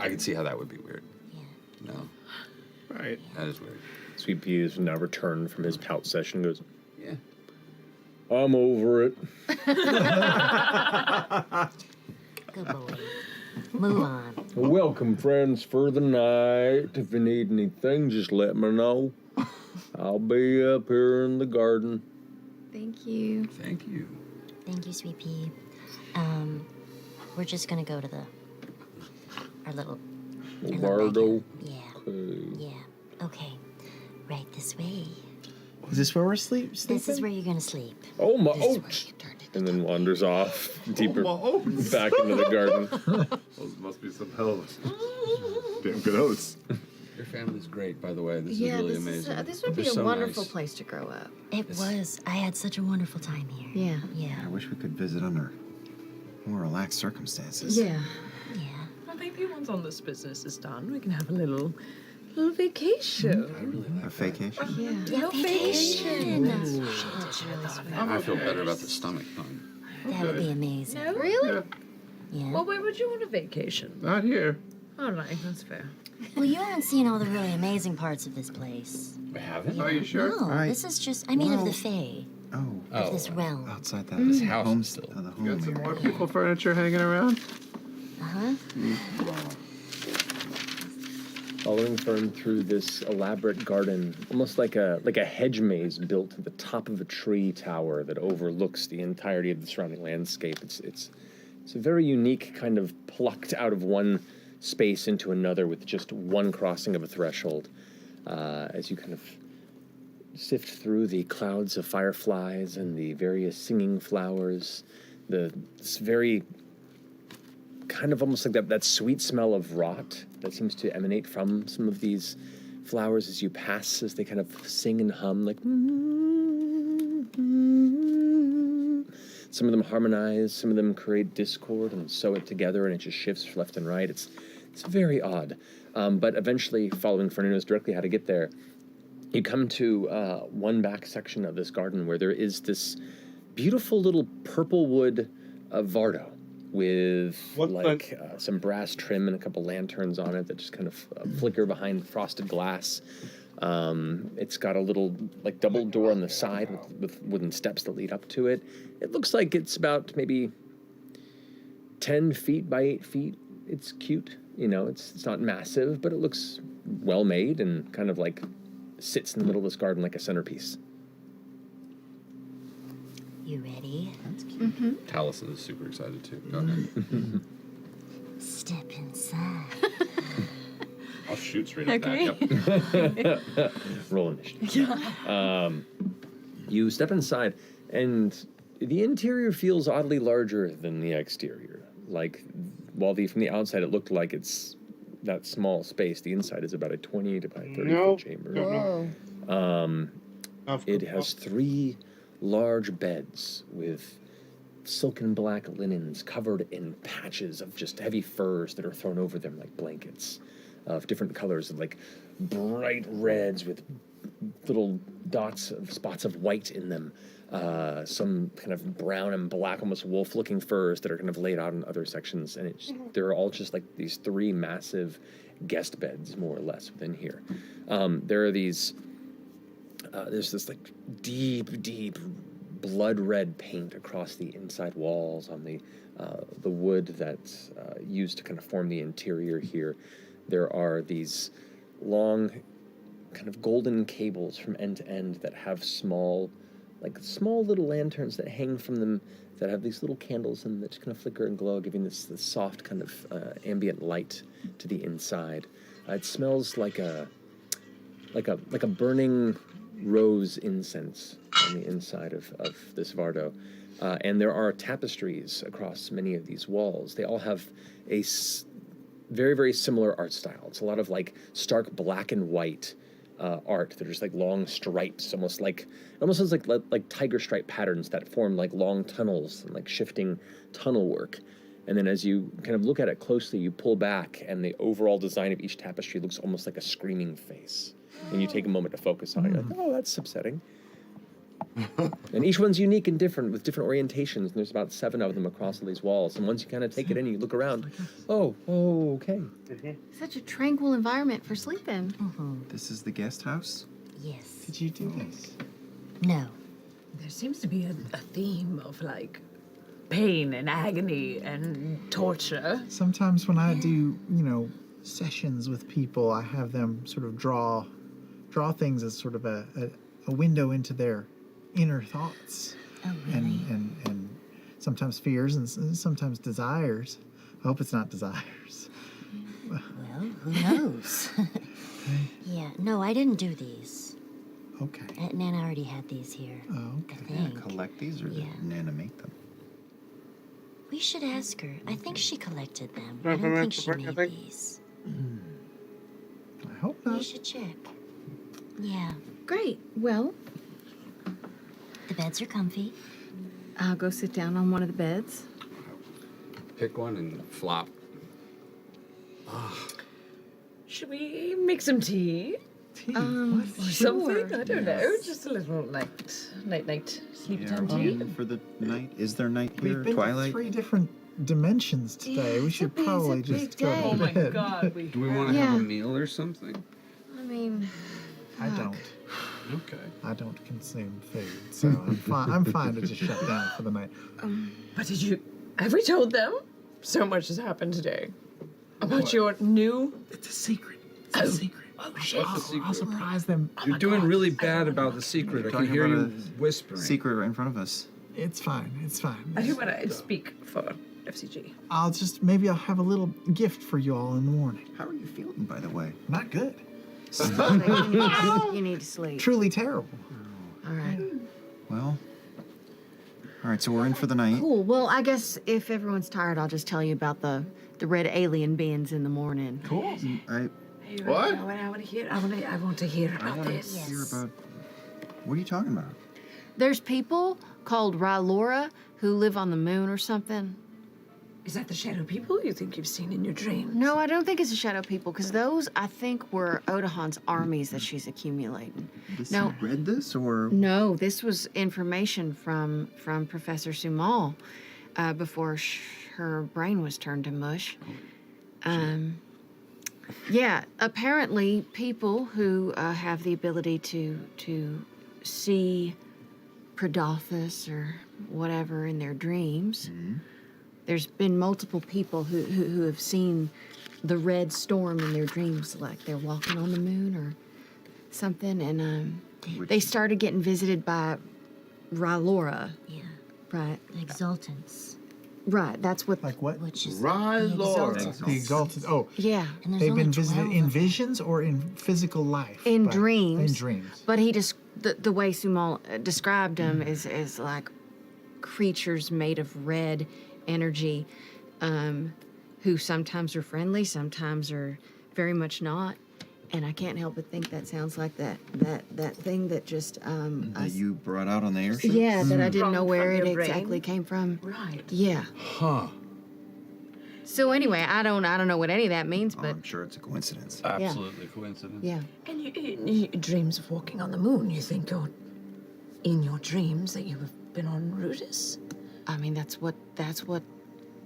can see how that would be weird. No. Right. That is weird. Sweet Pea has now returned from his pout session and goes, Yeah. I'm over it. Good boy. Move on. Welcome, friends, for the night. If you need anything, just let me know. I'll be up here in the garden. Thank you. Thank you. Thank you, Sweet Pea. We're just gonna go to our little Bardo. Yeah. Okay. Yeah. Okay. Right this way. Is this where we're sleeping? This is where you're gonna sleep. Oh, my oats. And then wanders off deeper my oats. back into the garden. Those must be some hell of damn good oats. Your family's great, by the way. This Yeah, is really this amazing. this would be They're a so wonderful nice. place to grow up. It was. I had such a wonderful time here. Yeah. Yeah. I wish we could visit under more relaxed circumstances. Yeah. Well, maybe once all this business is done, we can have a little vacation. I really like A vacation? Yeah. Little vacation. I feel better about the stomach thing. That would be amazing. No? Really? Yeah. Well, where would you want a vacation? Not here. All right, that's fair. Well, you haven't seen all the really amazing parts of this place. We haven't? Are you sure? No, Right. this is just, I mean, of Well- the Fae. Oh, Of this realm. outside that This house home is still. the home Got some area. more beautiful furniture hanging around. Uh-huh. Following Fern through this elaborate garden, almost like a hedge maze built at the top of a tree tower that overlooks the entirety of the surrounding landscape. It's a very unique kind of plucked out of one space into another with just one crossing of a threshold. As you kind of sift through the clouds of fireflies and the various singing flowers, this very kind of almost like that sweet smell of rot that seems to emanate from some of these flowers as you pass, as they kind of sing and hum like. Some of them harmonize, some of them create discord and sew it together, and it just shifts left and right. It's very odd. But eventually, following Fernando's directly how to get there, you come to one back section of this garden where there is this beautiful little purple wood Vardo with some brass trim and a couple lanterns on it that just kind of flicker behind frosted glass. It's got a little double door on the side with wooden steps that lead up to it. It looks like it's about maybe 10 feet by 8 feet. It's cute, it's not massive, but it looks well made and kind of sits in the middle of this garden like a centerpiece. You ready? That's cute. Taliesin is super excited too. Go ahead. Step inside. I'll shoot straight at that. Yep. Roll initiative. You step inside, and the interior feels oddly larger than the exterior. While from the outside it looked like it's that small space, the inside is about a 20 by 30 foot chamber. It has 3 large beds with silken black linens covered in patches of just heavy furs that are thrown over them like blankets of different colors, of bright reds with little spots of white in them, some kind of brown and black, almost wolf-looking furs that are kind of laid out in other sections, and they're all just these 3 massive guest beds, more or less, within here. There are these. There's this deep blood red paint across the inside walls on the wood that's used to kind of form the interior here. There are these long kind of golden cables from end to end that have small little lanterns that hang from them that have these little candles and that just kind of flicker and glow, giving this soft kind of ambient light to the inside. It smells like a burning rose incense on the inside of this Vardo. And there are tapestries across many of these walls. They all have a very, very similar art style. It's a lot of like stark black and white art. They're just like long stripes, almost looks like tiger stripe patterns that form like long tunnels and like shifting tunnel work. And then as you kind of look at it closely, you pull back and the overall design of each tapestry looks almost like a screaming face. And you take a moment to focus on it. You're like, oh, that's upsetting. And each one's unique and different with different orientations. And there's about 7 of them across all these walls. And once you kind of take it in, you look around. Oh, okay. Such a tranquil environment for sleeping. This is the guest house? Yes. Did you do this? No. There seems to be a theme of like pain and agony and torture. Sometimes when I do, sessions with people, I have them sort of draw things as sort of a window into their inner thoughts. Oh, really? And sometimes fears and sometimes desires. I hope it's not desires. Well, who knows? Yeah, no, I didn't do these. Okay. Nana already had these here. Oh, okay. I think. Collect these, or did Nana make them? We should ask her. I think she collected them. I don't think she made these. I hope not. We should check. Yeah. Great. Well, the beds are comfy. I'll go sit down on one of the beds. Pick one and flop. Should we make some tea? Or Something? I don't know. Just a little night sleep time tea. For the night, is there night here? We've been Twilight? to 3 different dimensions today. We should probably just go day. to Oh my bed. God, Do we want to have a meal or something? I mean, I don't. Okay. I don't consume food, so I'm fine to just shut down for the night. But have we told them? So much has happened today. About your new... It's a secret. It's a secret. Oh, shit. I'll surprise them. You're doing really bad about the secret. I can hear you whispering. Secret right in front of us. It's fine. It's fine. I do want to speak for F.C.G. Maybe I'll have a little gift for you all in the morning. How are you feeling, by the way? Not good. you need to sleep. Truly terrible. All right. Well, all right, so we're in for the night. Cool. Well, I guess if everyone's tired, I'll just tell you about the red alien beings in the morning. Cool. What? I want to hear. I want to hear about this. Hear about. What are you talking about? There's people called Rylora who live on the moon or something. Is that the shadow people you think you've seen in your dreams? No, I don't think it's the shadow people, because those, I think, were Odahan's armies that she's accumulating. You read this, or? No, this was information from Professor Sumal before her brain was turned to mush. Yeah, apparently people who have the ability to see Pradothus or whatever in their dreams. There's been multiple people who have seen the red storm in their dreams, like they're walking on the moon or something, and they started getting visited by Rylora. Yeah. Right. Exaltants. Right, that's what... Like what? Which is The Exalted. Oh. Yeah. And there's They've only been visited 12 in of them. visions or in physical life? In dreams. In dreams. But he just... The way Sumal described them is like creatures made of red energy, who sometimes are friendly, sometimes are very much not. And I can't help but think that sounds like that thing that just That you brought out on the airship? yeah, that I didn't know From where it your brain? exactly came from. Right. Yeah. Huh. So anyway, I don't know what any of that means, but I'm sure it's a coincidence. Absolutely coincidence. yeah. And you dreams of walking on the moon. You think you're in your dreams that you have been on Rudis? I mean, that's what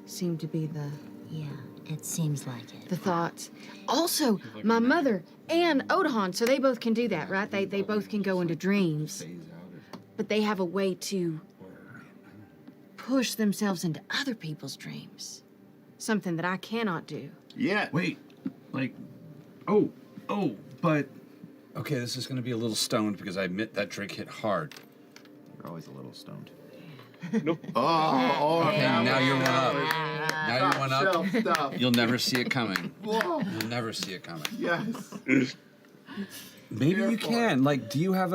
seemed to be the Yeah, it seems like it. the thoughts. Also, my mother and Odahan, so they both can do that, right? They both can go into dreams. but they have a way to push themselves into other people's dreams. Something that I cannot do. Yeah. Wait, but okay, this is gonna be a little stoned because I admit that drink hit hard. You're always a little stoned. Nope. Okay, now you're one up. Now you're one up. Stop. You'll never see it coming. Whoa. You'll never see it coming. Yes. Maybe you can. Like, do you have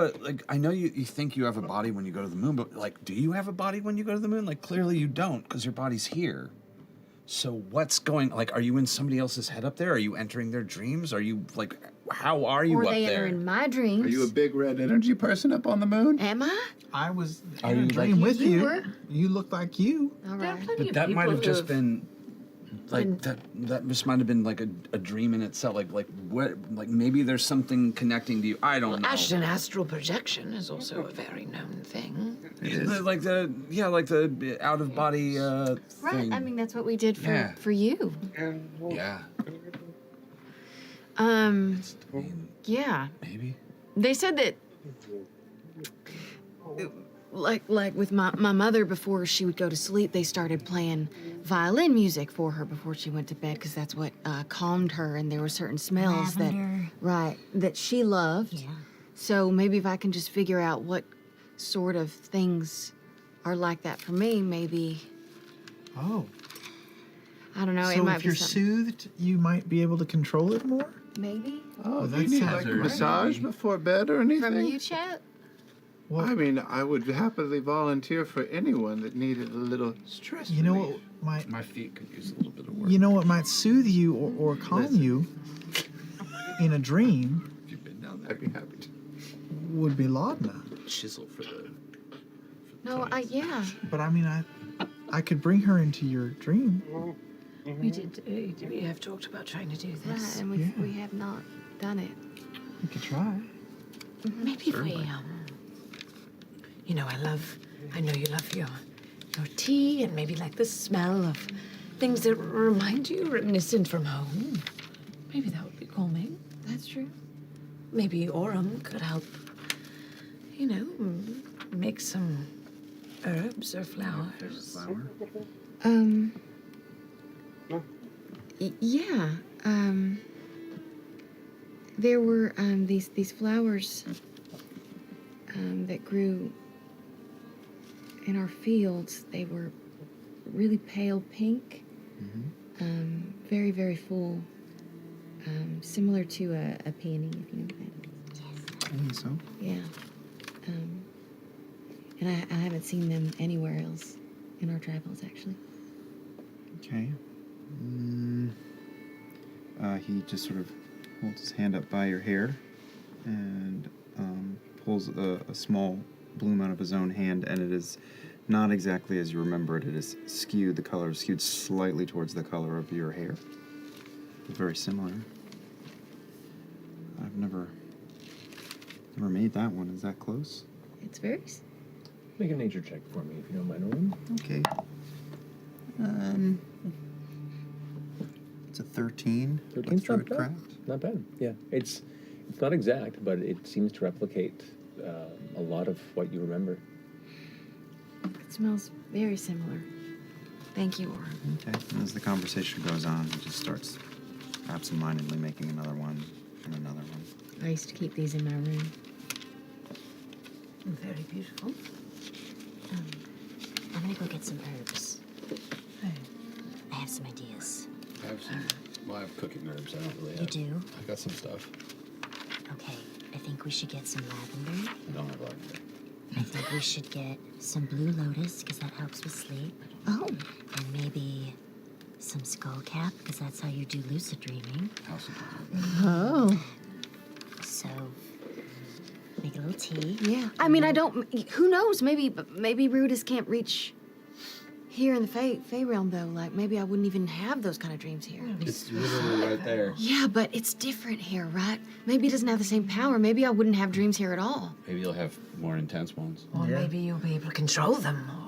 I know you think you have a body when you go to the moon, but like, do you have a body when you go to the moon? Like, clearly you don't, because your body's here. So what's going, are you in somebody else's head up there? Are you entering their dreams? Are you, how are you Or up they there? enter in my dreams. Are you a big red energy person up on the moon? Am I? I was Are in a you dream like- with You you. were? You look like you. All There are right. plenty But of that might people have who just been, that just might have been like a dream in itself. Maybe there's something connecting to you. I don't know. Ashton, astral projection is also a very known thing. Like the out of body Right. thing. I mean, that's what we did for you. Yeah. Yeah. Maybe. They said that, like with my mother, before she would go to sleep, they started playing violin music for her before she went to bed, because that's what calmed her, and there were certain smells that she loved. Yeah. So maybe if I can just figure out what sort of things are like that for me, maybe, Oh. I don't know, So it might if be you're something. soothed, you might be able to control it more? Maybe? Oh, that do you need sounds like a great. massage before bed or anything? From you, Chet? I mean, I would happily volunteer for anyone that needed a little stress You know relief. what might My feet could use a little bit of work. you know what might soothe you or calm you in a dream If you've been down there. I'd be happy to. would be laudanum. Chisel for the. No, yeah. But I mean I could bring her into your dream. We did. We have talked about trying to do Right, this. and we have not done it. We could try. Maybe if we, you know, I know you love your tea, and maybe like the smell of things that remind you, reminiscent from home. Maybe that would be calming. That's true. Maybe Orem could help, you know, make some herbs or flowers. Yeah. There were these flowers that grew in our fields. They were really pale pink, very, very full, similar to a peony, if you know what that is. I think so. Yeah. And I haven't seen them anywhere else in our travels, actually. Okay. He just sort of holds his hand up by your hair and pulls a small bloom out of his own hand, and it is not exactly as you remember it. It is skewed, the color is skewed slightly towards the color of your hair. But very similar. I've never made that one. Is that close? It's very... Make a nature check for me, if you don't mind, Owen. Okay. It's a 13. 13's with not Druid bad. Craft. Not bad. Yeah, it's not exact, but it seems to replicate a lot of what you remember. It smells very similar. Thank you, Orem. Okay. And as the conversation goes on, he just starts absentmindedly making another one and another one. I used to keep these in my room. Very beautiful. I'm gonna go get some herbs. I have some ideas. I have some. Well, I have cooking herbs. I don't really You have. do? I got some stuff. Okay, I think we should get some lavender. I don't have lavender. I think we should get some blue lotus, because that helps with sleep. Oh. And maybe some skullcap, because that's how you do lucid dreaming. Oh. So, make a little tea. Yeah. I mean, I don't... Who knows? Maybe Rudis can't reach here in the Fey realm, though. Like, maybe I wouldn't even have those kind of dreams here. It's literally right there. Yeah, but it's different here, right? Maybe it doesn't have the same power. Maybe I wouldn't have dreams here at all. Maybe you'll have more intense ones. Or maybe you'll be able to control them more.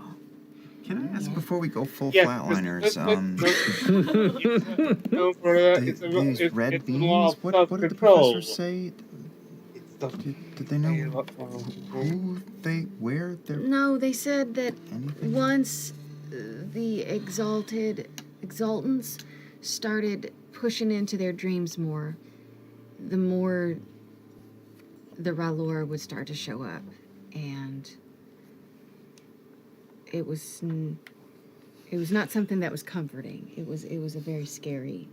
Can I ask before we go full Yeah, flatliners? It's These red it's a beans. law of What did the self-control. professor say? Did they know where they're... No, they said that Anything? once the exaltants started pushing into their dreams more, the more the R'hllor would start to show up, and it was not something that was comforting. It was a very scary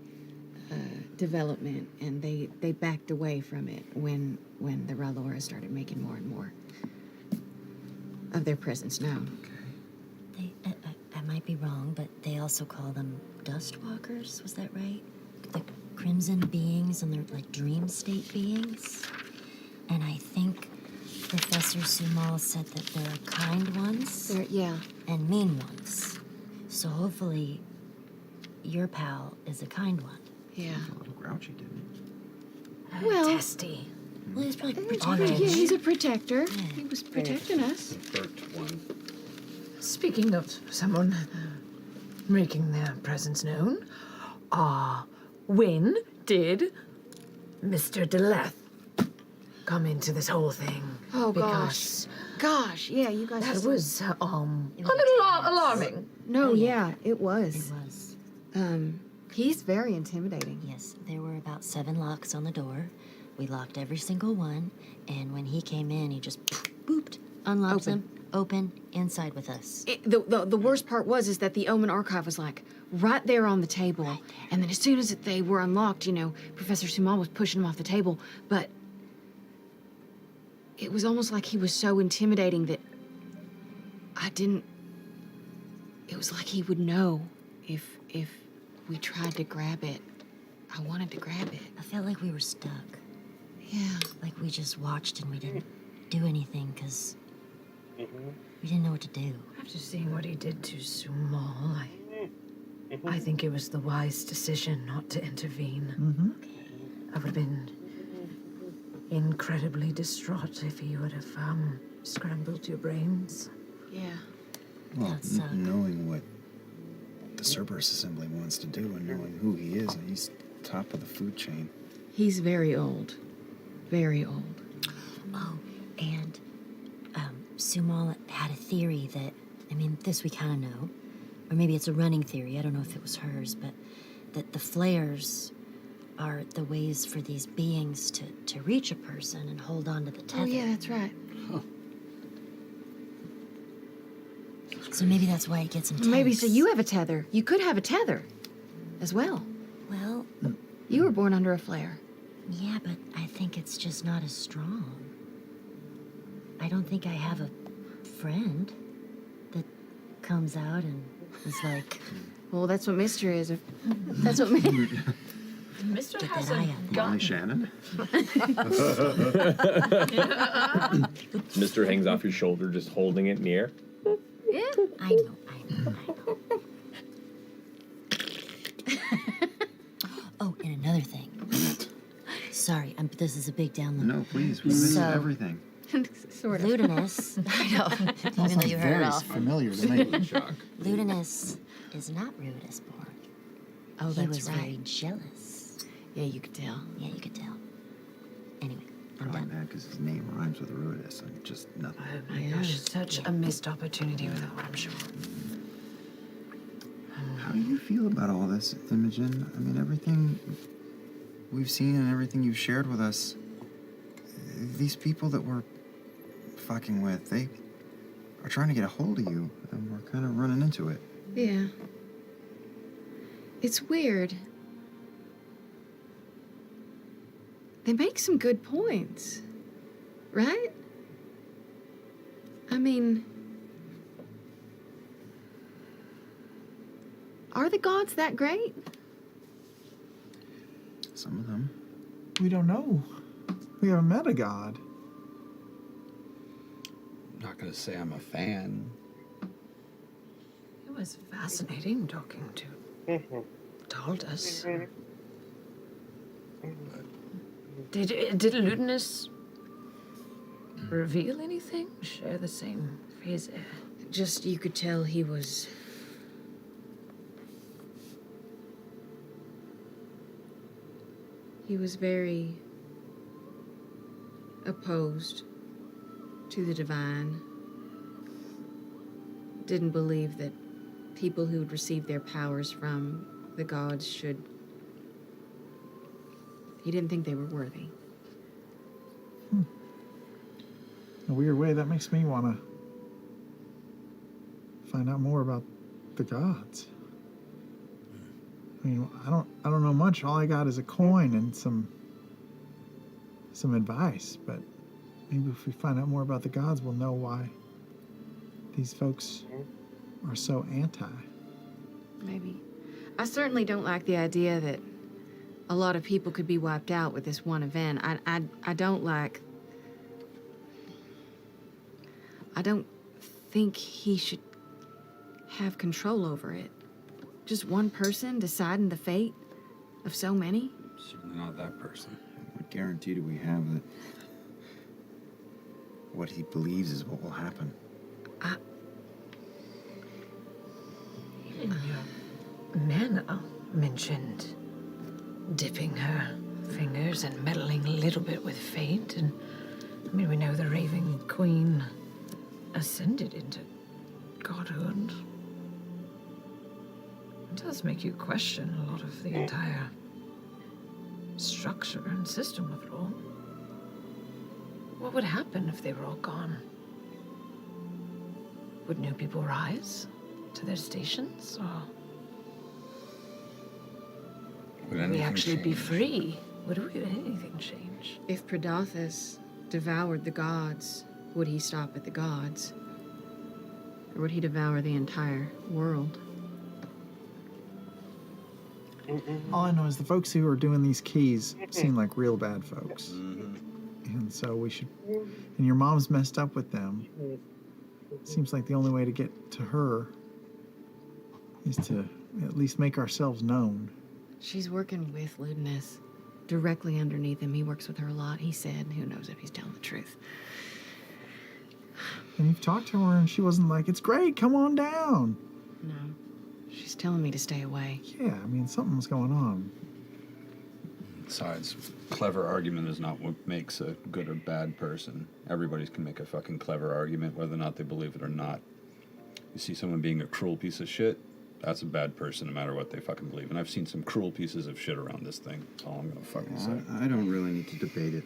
development, and they backed away from it when the R'hllor started making more and more of their presence known. I might be wrong, but they also call them Dustwalkers. Was that right? The crimson beings, and they're like dream state beings. And I think Professor Sumal said that there are kind ones. Yeah. And mean ones. So hopefully, your pal is a kind one. Yeah. A little grouchy, didn't he? Well, Testy. Well, he's probably yeah, he's a protector. He was protecting us. Speaking of someone making their presence known, when did Mr. Deleth come into this whole thing? Oh, Because gosh, yeah, you guys. that was a little alarming. No, yeah, it was. It was. He's very intimidating. Yes, there were about 7 locks on the door. We locked every single one, and when he came in, he just booped, unlocked them, open, inside with us. The worst part is that the Omen archive was like right there on the table, and then as soon as they were unlocked, Professor Sumal was pushing them off the table, but it was almost like he was so intimidating that it was like he would know if we tried to grab it. I wanted to grab it. I felt like we were stuck. Yeah. Like we just watched and we didn't do anything because we didn't know what to do. After seeing what he did to Sumal, I think it was the wise decision not to intervene. I would have been incredibly distraught if he would have scrambled your brains. Yeah. Well, knowing what the Cerberus Assembly wants to do and knowing who he is, he's top of the food chain. He's very old. Very old. Oh, and Sumal had a theory that, this we kind of know, or maybe it's a running theory, I don't know if it was hers, but that the flares are the ways for these beings to reach a person and hold on to the tether. Oh, yeah, that's right. So maybe that's why it gets intense. Maybe so you have a tether. You could have a tether as well. Well... You were born under a flare. Yeah, but I think it's just not as strong. I don't think I have a friend that comes out and is like... Well, that's what Mr. is. That's what Mr. has a Molly Shannon? Mr. hangs off your shoulder, just holding it in the air. Yeah, I know. Oh, and another thing. Sorry, this is a big download. No, please, we missed everything. Sort of. Ludinus. I know. Even though you heard it all. Familiar to me. Ludinus is not Rudis born. Oh, he that's was right. very jealous. Yeah, you could tell. Yeah, you could tell. Anyway, I'm Probably done. mad because his name rhymes with Rudis and just nothing. Oh my gosh, such a missed opportunity with that one, I'm sure. How do you feel about all this, Imogen? Everything we've seen and everything you've shared with us, these people that we're fucking with, they are trying to get a hold of you, and we're kind of running into it. Yeah. It's weird. They make some good points, right? Are the gods that great? Some of them. We don't know. We haven't met a god. Not gonna say I'm a fan. It was fascinating talking to Taldas. Did Ludinus reveal anything? Share the same phase? Just, you could tell he was... He was very opposed to the divine, didn't believe that people who would receive their powers from the gods should. He didn't think they were worthy. In a weird way, that makes me want to find out more about the gods. I mean, I don't know much. All I got is a coin and some advice, but maybe if we find out more about the gods, we'll know why these folks are so anti. Maybe. I certainly don't like the idea that a lot of people could be wiped out with this one event. I don't like. I don't think he should have control over it. Just one person deciding the fate of so many? Certainly not that person. What guarantee do we have that what he believes is what will happen? Nana mentioned dipping her fingers and meddling a little bit with fate, and I mean, we know the Raven Queen ascended into godhood. It does make you question a lot of the entire structure and system of it all. What would happen if they were all gone? Would new people rise to their stations, or would we actually be free? Would anything change? If Predathus devoured the gods, would he stop at the gods? Or would he devour the entire world? All I know is the folks who are doing these keys seem like real bad folks. And so we should... And your mom's messed up with them. Seems like the only way to get to her is to at least make ourselves known. She's working with Ludinus. Directly underneath him. He works with her a lot, he said. Who knows if he's telling the truth. And you've talked to her and she wasn't like, it's great, come on down. No. She's telling me to stay away. Yeah, I mean, something's going on. Besides, clever argument is not what makes a good or bad person. Everybody can make a fucking clever argument, whether or not they believe it or not. You see someone being a cruel piece of shit, that's a bad person no matter what they fucking believe. And I've seen some cruel pieces of shit around this thing. That's all I'm gonna fucking say. I don't really need to debate it.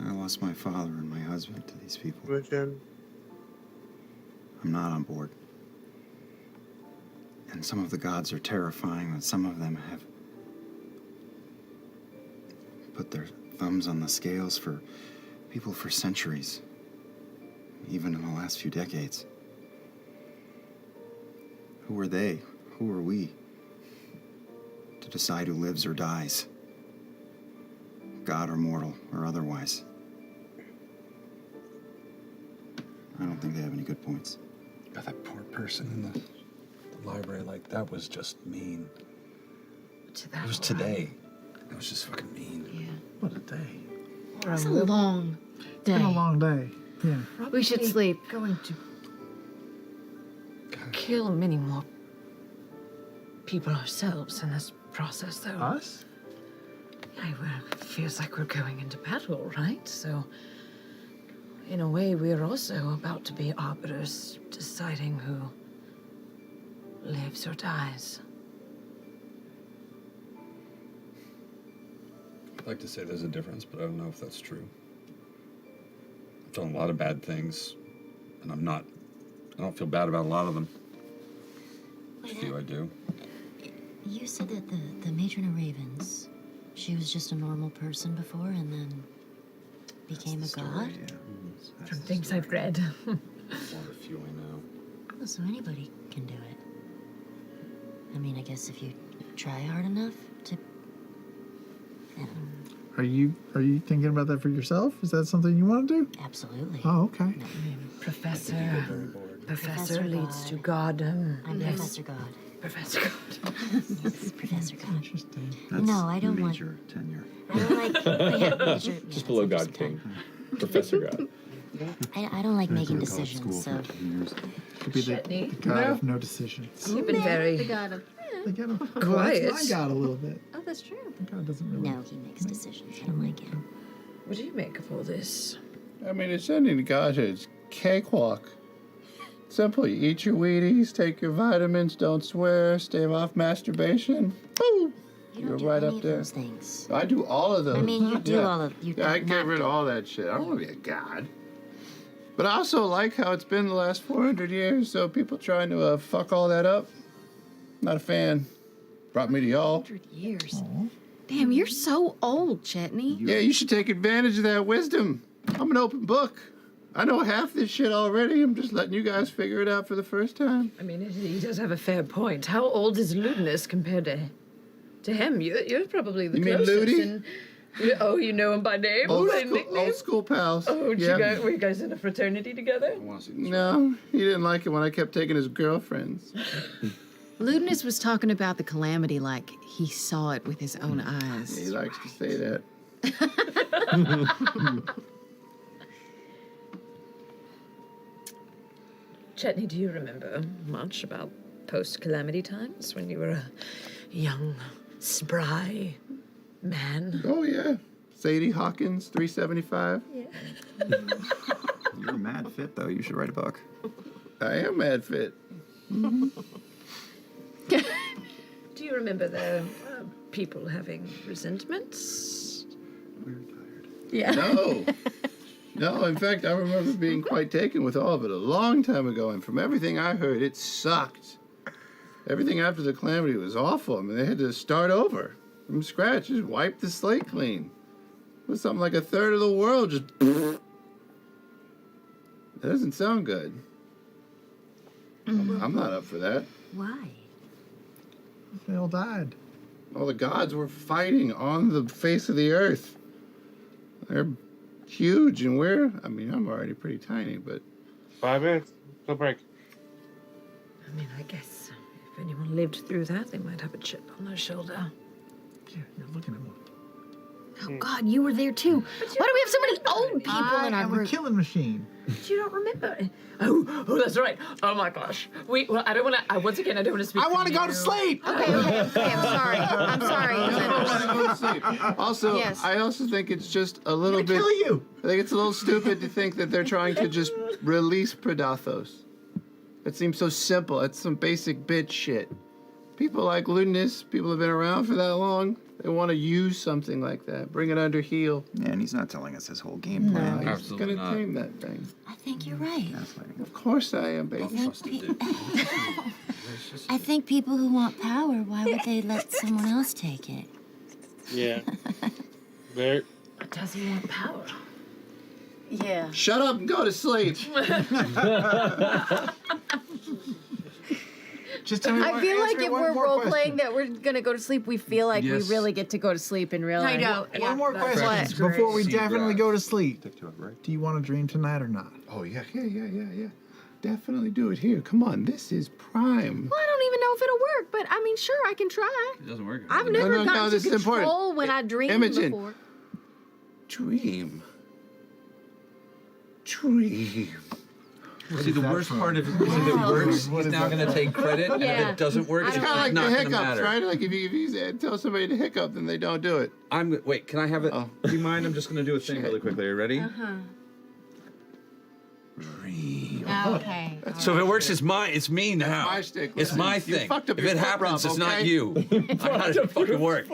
I lost my father and my husband to these people. Richard. I'm not on board. And some of the gods are terrifying, and some of them have put their thumbs on the scales for people for centuries, even in the last few decades. Who are they? Who are we to decide who lives or dies? God or mortal or otherwise? I don't think they have any good points. God, that poor person in the library, like, that was just mean. It was today. It was just fucking mean. Yeah. What a day. It's a long day. It's been a long day. Yeah. We should sleep. Going to kill many more people ourselves in this process, though. Us? Yeah, it feels like we're going into battle, right? So, in a way, we're also about to be arbiters, deciding who lives or dies. I'd like to say there's a difference, but I don't know if that's true. I've done a lot of bad things, and I don't feel bad about a lot of them. A few I do. You said that the matron of Ravens, she was just a normal person before and then became a god? From things I've read. One of the few I know. Oh, so anybody can do it. I mean, I guess if you try hard enough to... Are you thinking about that for yourself? Is that something you want to do? Absolutely. Oh, okay. Professor leads to godom. I'm Yes. Professor God. Professor God. Yes, Professor God. Interesting. No, I don't want... Major tenure. I don't like... yeah, major, Just below God King. Professor God. I don't like making decisions, so... Could be the Shetney. god of no decisions. You've been very The god of... The god of... quiet. Well, that's my god a little bit. Oh, that's true. The god doesn't really... No, he makes decisions. I don't like him. What do you make of all this? I mean, ascending to godhood is cakewalk. Simple. You eat your Wheaties, take your vitamins, don't swear, stave off masturbation. Woo! You're right up there. Those things. I do all of those. I mean, you do all of you. Yeah, I get rid of all that shit. I don't want to be a god. But I also like how it's been the last 400 years, so people trying to fuck all that up. Not a fan. Brought me to y'all. 100 years. Damn, you're so old, Chetney. Yeah, you should take advantage of that wisdom. I'm an open book. I know half this shit already. I'm just letting you guys figure it out for the first time. I mean, he does have a fair point. How old is Ludinus compared to him? You're probably the You mean closest. Ludi? And, oh, you know him by name? Old school pals. Oh, Yeah. were you guys in a fraternity together? No, he didn't like it when I kept taking his girlfriends. Ludinus was talking about the calamity like he saw it with his own eyes. He likes to say that. Chetney, do you remember much about post-calamity times when you were a young, spry man? Oh, yeah. Sadie Hawkins, 375. You're mad fit, though. You should write a book. I am mad fit. Do you remember the people having resentments? Yeah. No. No, in fact, I remember being quite taken with all of it a long time ago, and from everything I heard, it sucked. Everything after the calamity was awful. I mean, they had to start over from scratch, just wipe the slate clean. It was something like a third of the world just... That doesn't sound good. I'm not up for that. Why? They all died. All the gods were fighting on the face of the earth. They're huge, and I'm already pretty tiny, but... 5 minutes. No break. I mean, I guess if anyone lived through that, they might have a chip on their shoulder. Yeah, you're looking at one. Oh, God, you were there, too. Why do we have so many old people in our I'm a group? killing machine. But you don't remember. Oh, that's right. Oh my gosh. Well, I don't want to. Once again, I don't want to speak. I want to go to sleep. Okay, I'm sorry. Also, Yes. I also think it's just a little bit... kill you. I think it's a little stupid to think that they're trying to just release Predathos. It seems so simple. It's some basic bitch shit. People like Ludinus, people have been around for that long. They want to use something like that. Bring it under heel. Yeah, and he's not telling us his whole game plan. He's Absolutely gonna not. tame that thing. I think you're right. Of course I am, baby. I think people who want power, why would they let someone else take it? Yeah. Very. Does he want power? Yeah. Shut up and go to sleep. Just tell me I feel like if we're role playing that. that we're gonna go to sleep, we feel like Yes. we really get to go to sleep in real life. I know. One more That's question great. before we Sea definitely grass. go to sleep. Stick to it, right? Do you want to dream tonight or not? Oh, yeah. Definitely do it here. Come on, this is prime. Well, I don't even know if it'll work, but I mean, sure, I can try. It doesn't work. I've never no, gotten this to is important. control when I dream Imogen. before. Dream. See, the worst part of it is if it works, he's now going to take credit, and if Yeah. it doesn't work, It's it's kind of like not the going to hiccups, matter. right? Like if you tell somebody to hiccup, then they don't do it. Wait, can I have it? Do you mind? I'm just going to do a thing really quickly. Are you ready? Dream. Okay. So if it works, it's me now. my shtick. It's my You thing. fucked up If your it foot happens, rub, it's not okay? you. I got it fucking work.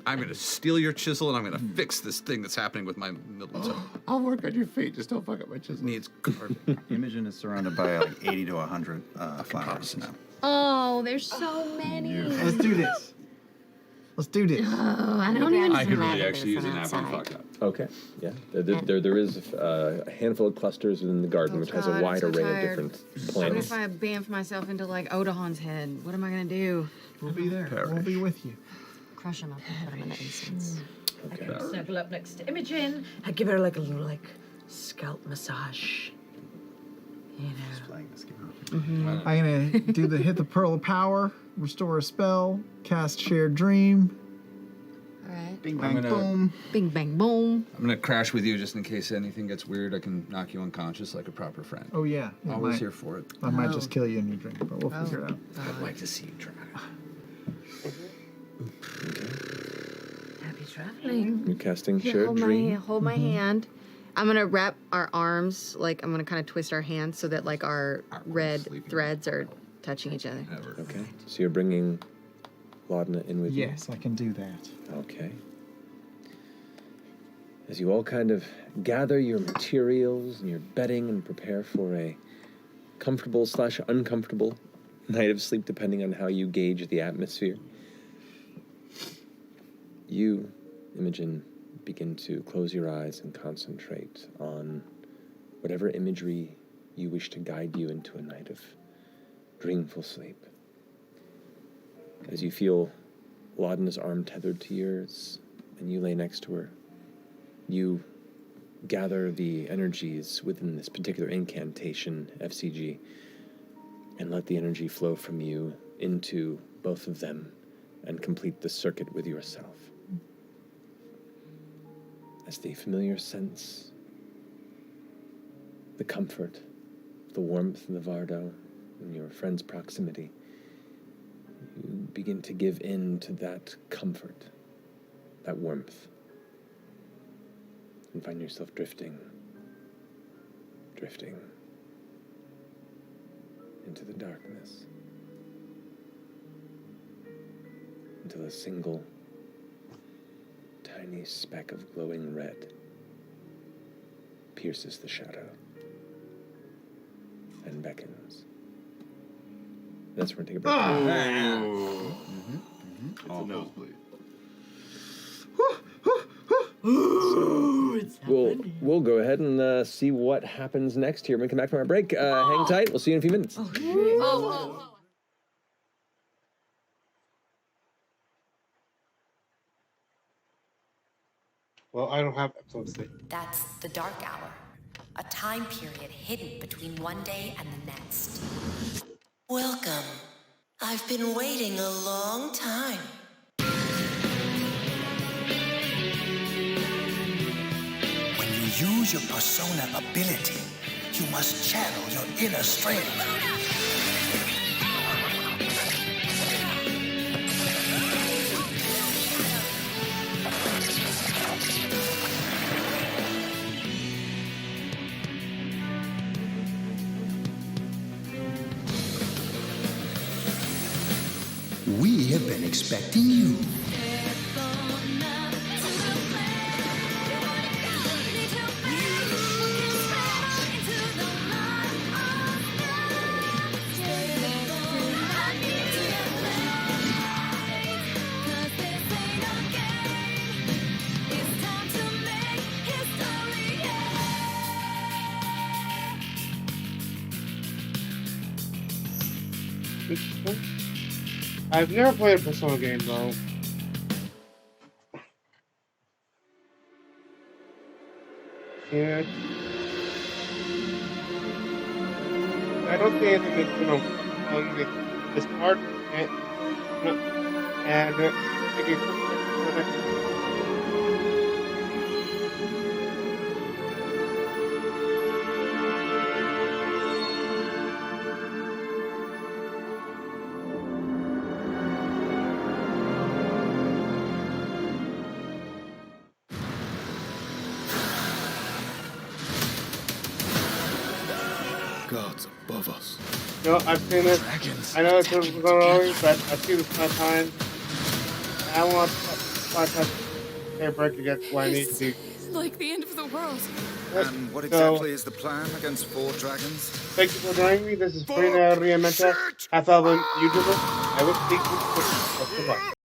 I'm going to steal your chisel and I'm going to fix this thing that's happening with my middle toe. I'll work on your feet. Just don't fuck up my chisel. Needs carving. Imogen is surrounded by like 80 to 100 flowers now. Oh, there's so many. Let's do this. Let's do this. Oh, I don't even. I could really actually use a nap and fuck up. Okay, yeah. There is a handful of clusters within the garden, which has a God, wide I'm so array of tired. different What plants. if I bamf myself into like Odahan's head? What am I gonna do? We'll be there. We'll be with you. Crush them up and put them in the incense. I can snuggle up next to Imogen. I give her like a little scalp massage. You know. I'm gonna hit the pearl of power, restore a spell, cast shared dream. All right. Bing I'm bang gonna- boom. Bing bang boom. I'm going to crash with you just in case anything gets weird. I can knock you unconscious like a proper friend. Oh yeah. it Always might- here for it. I might just kill you in your dream, but we'll figure it out. I'd like to see you try. Happy traveling. You're casting Here, Shared Dream. hold my hand. I'm gonna wrap our arms, like I'm gonna kind of twist our hands so that like our red threads are touching each other. Okay. So you're bringing Laudna in with you? Yes, I can do that. Okay. As you all kind of gather your materials and your bedding and prepare for a comfortable/uncomfortable night of sleep, depending on how you gauge the atmosphere, you, Imogen, begin to close your eyes and concentrate on whatever imagery you wish to guide you into a night of dreamful sleep. As you feel Laudna's arm tethered to yours and you lay next to her, you gather the energies within this particular incantation, F.C.G, and let the energy flow from you into both of them and complete the circuit with yourself. As the familiar sense, the comfort, the warmth in the Vardo, in your friend's proximity, you begin to give in to that comfort, that warmth, and find yourself drifting into the darkness, until a single tiny speck of glowing red pierces the shadow and beckons. That's where we're going to take a break. It's a nosebleed. So we'll go ahead and see what happens next here when we come back from our break. Hang tight. We'll see you in a few minutes. Well, I don't have episode 6. That's the Dark Hour, a time period hidden between one day and the next. Welcome. I've been waiting a long time. When you use your persona ability, you must channel your inner strength. We have been expecting you. I've never played a Persona game though. Yeah. I don't think anything is gonna this part and Gods above us. no, I've seen this. I know it's going on, but I've seen this my time. I want to break against what I need to do. Like the end of the world. And what exactly is the plan against 4 dragons? Thank you for joining me. This is Frina Riamenta, half-album YouTuber. I will speak to you. Goodbye.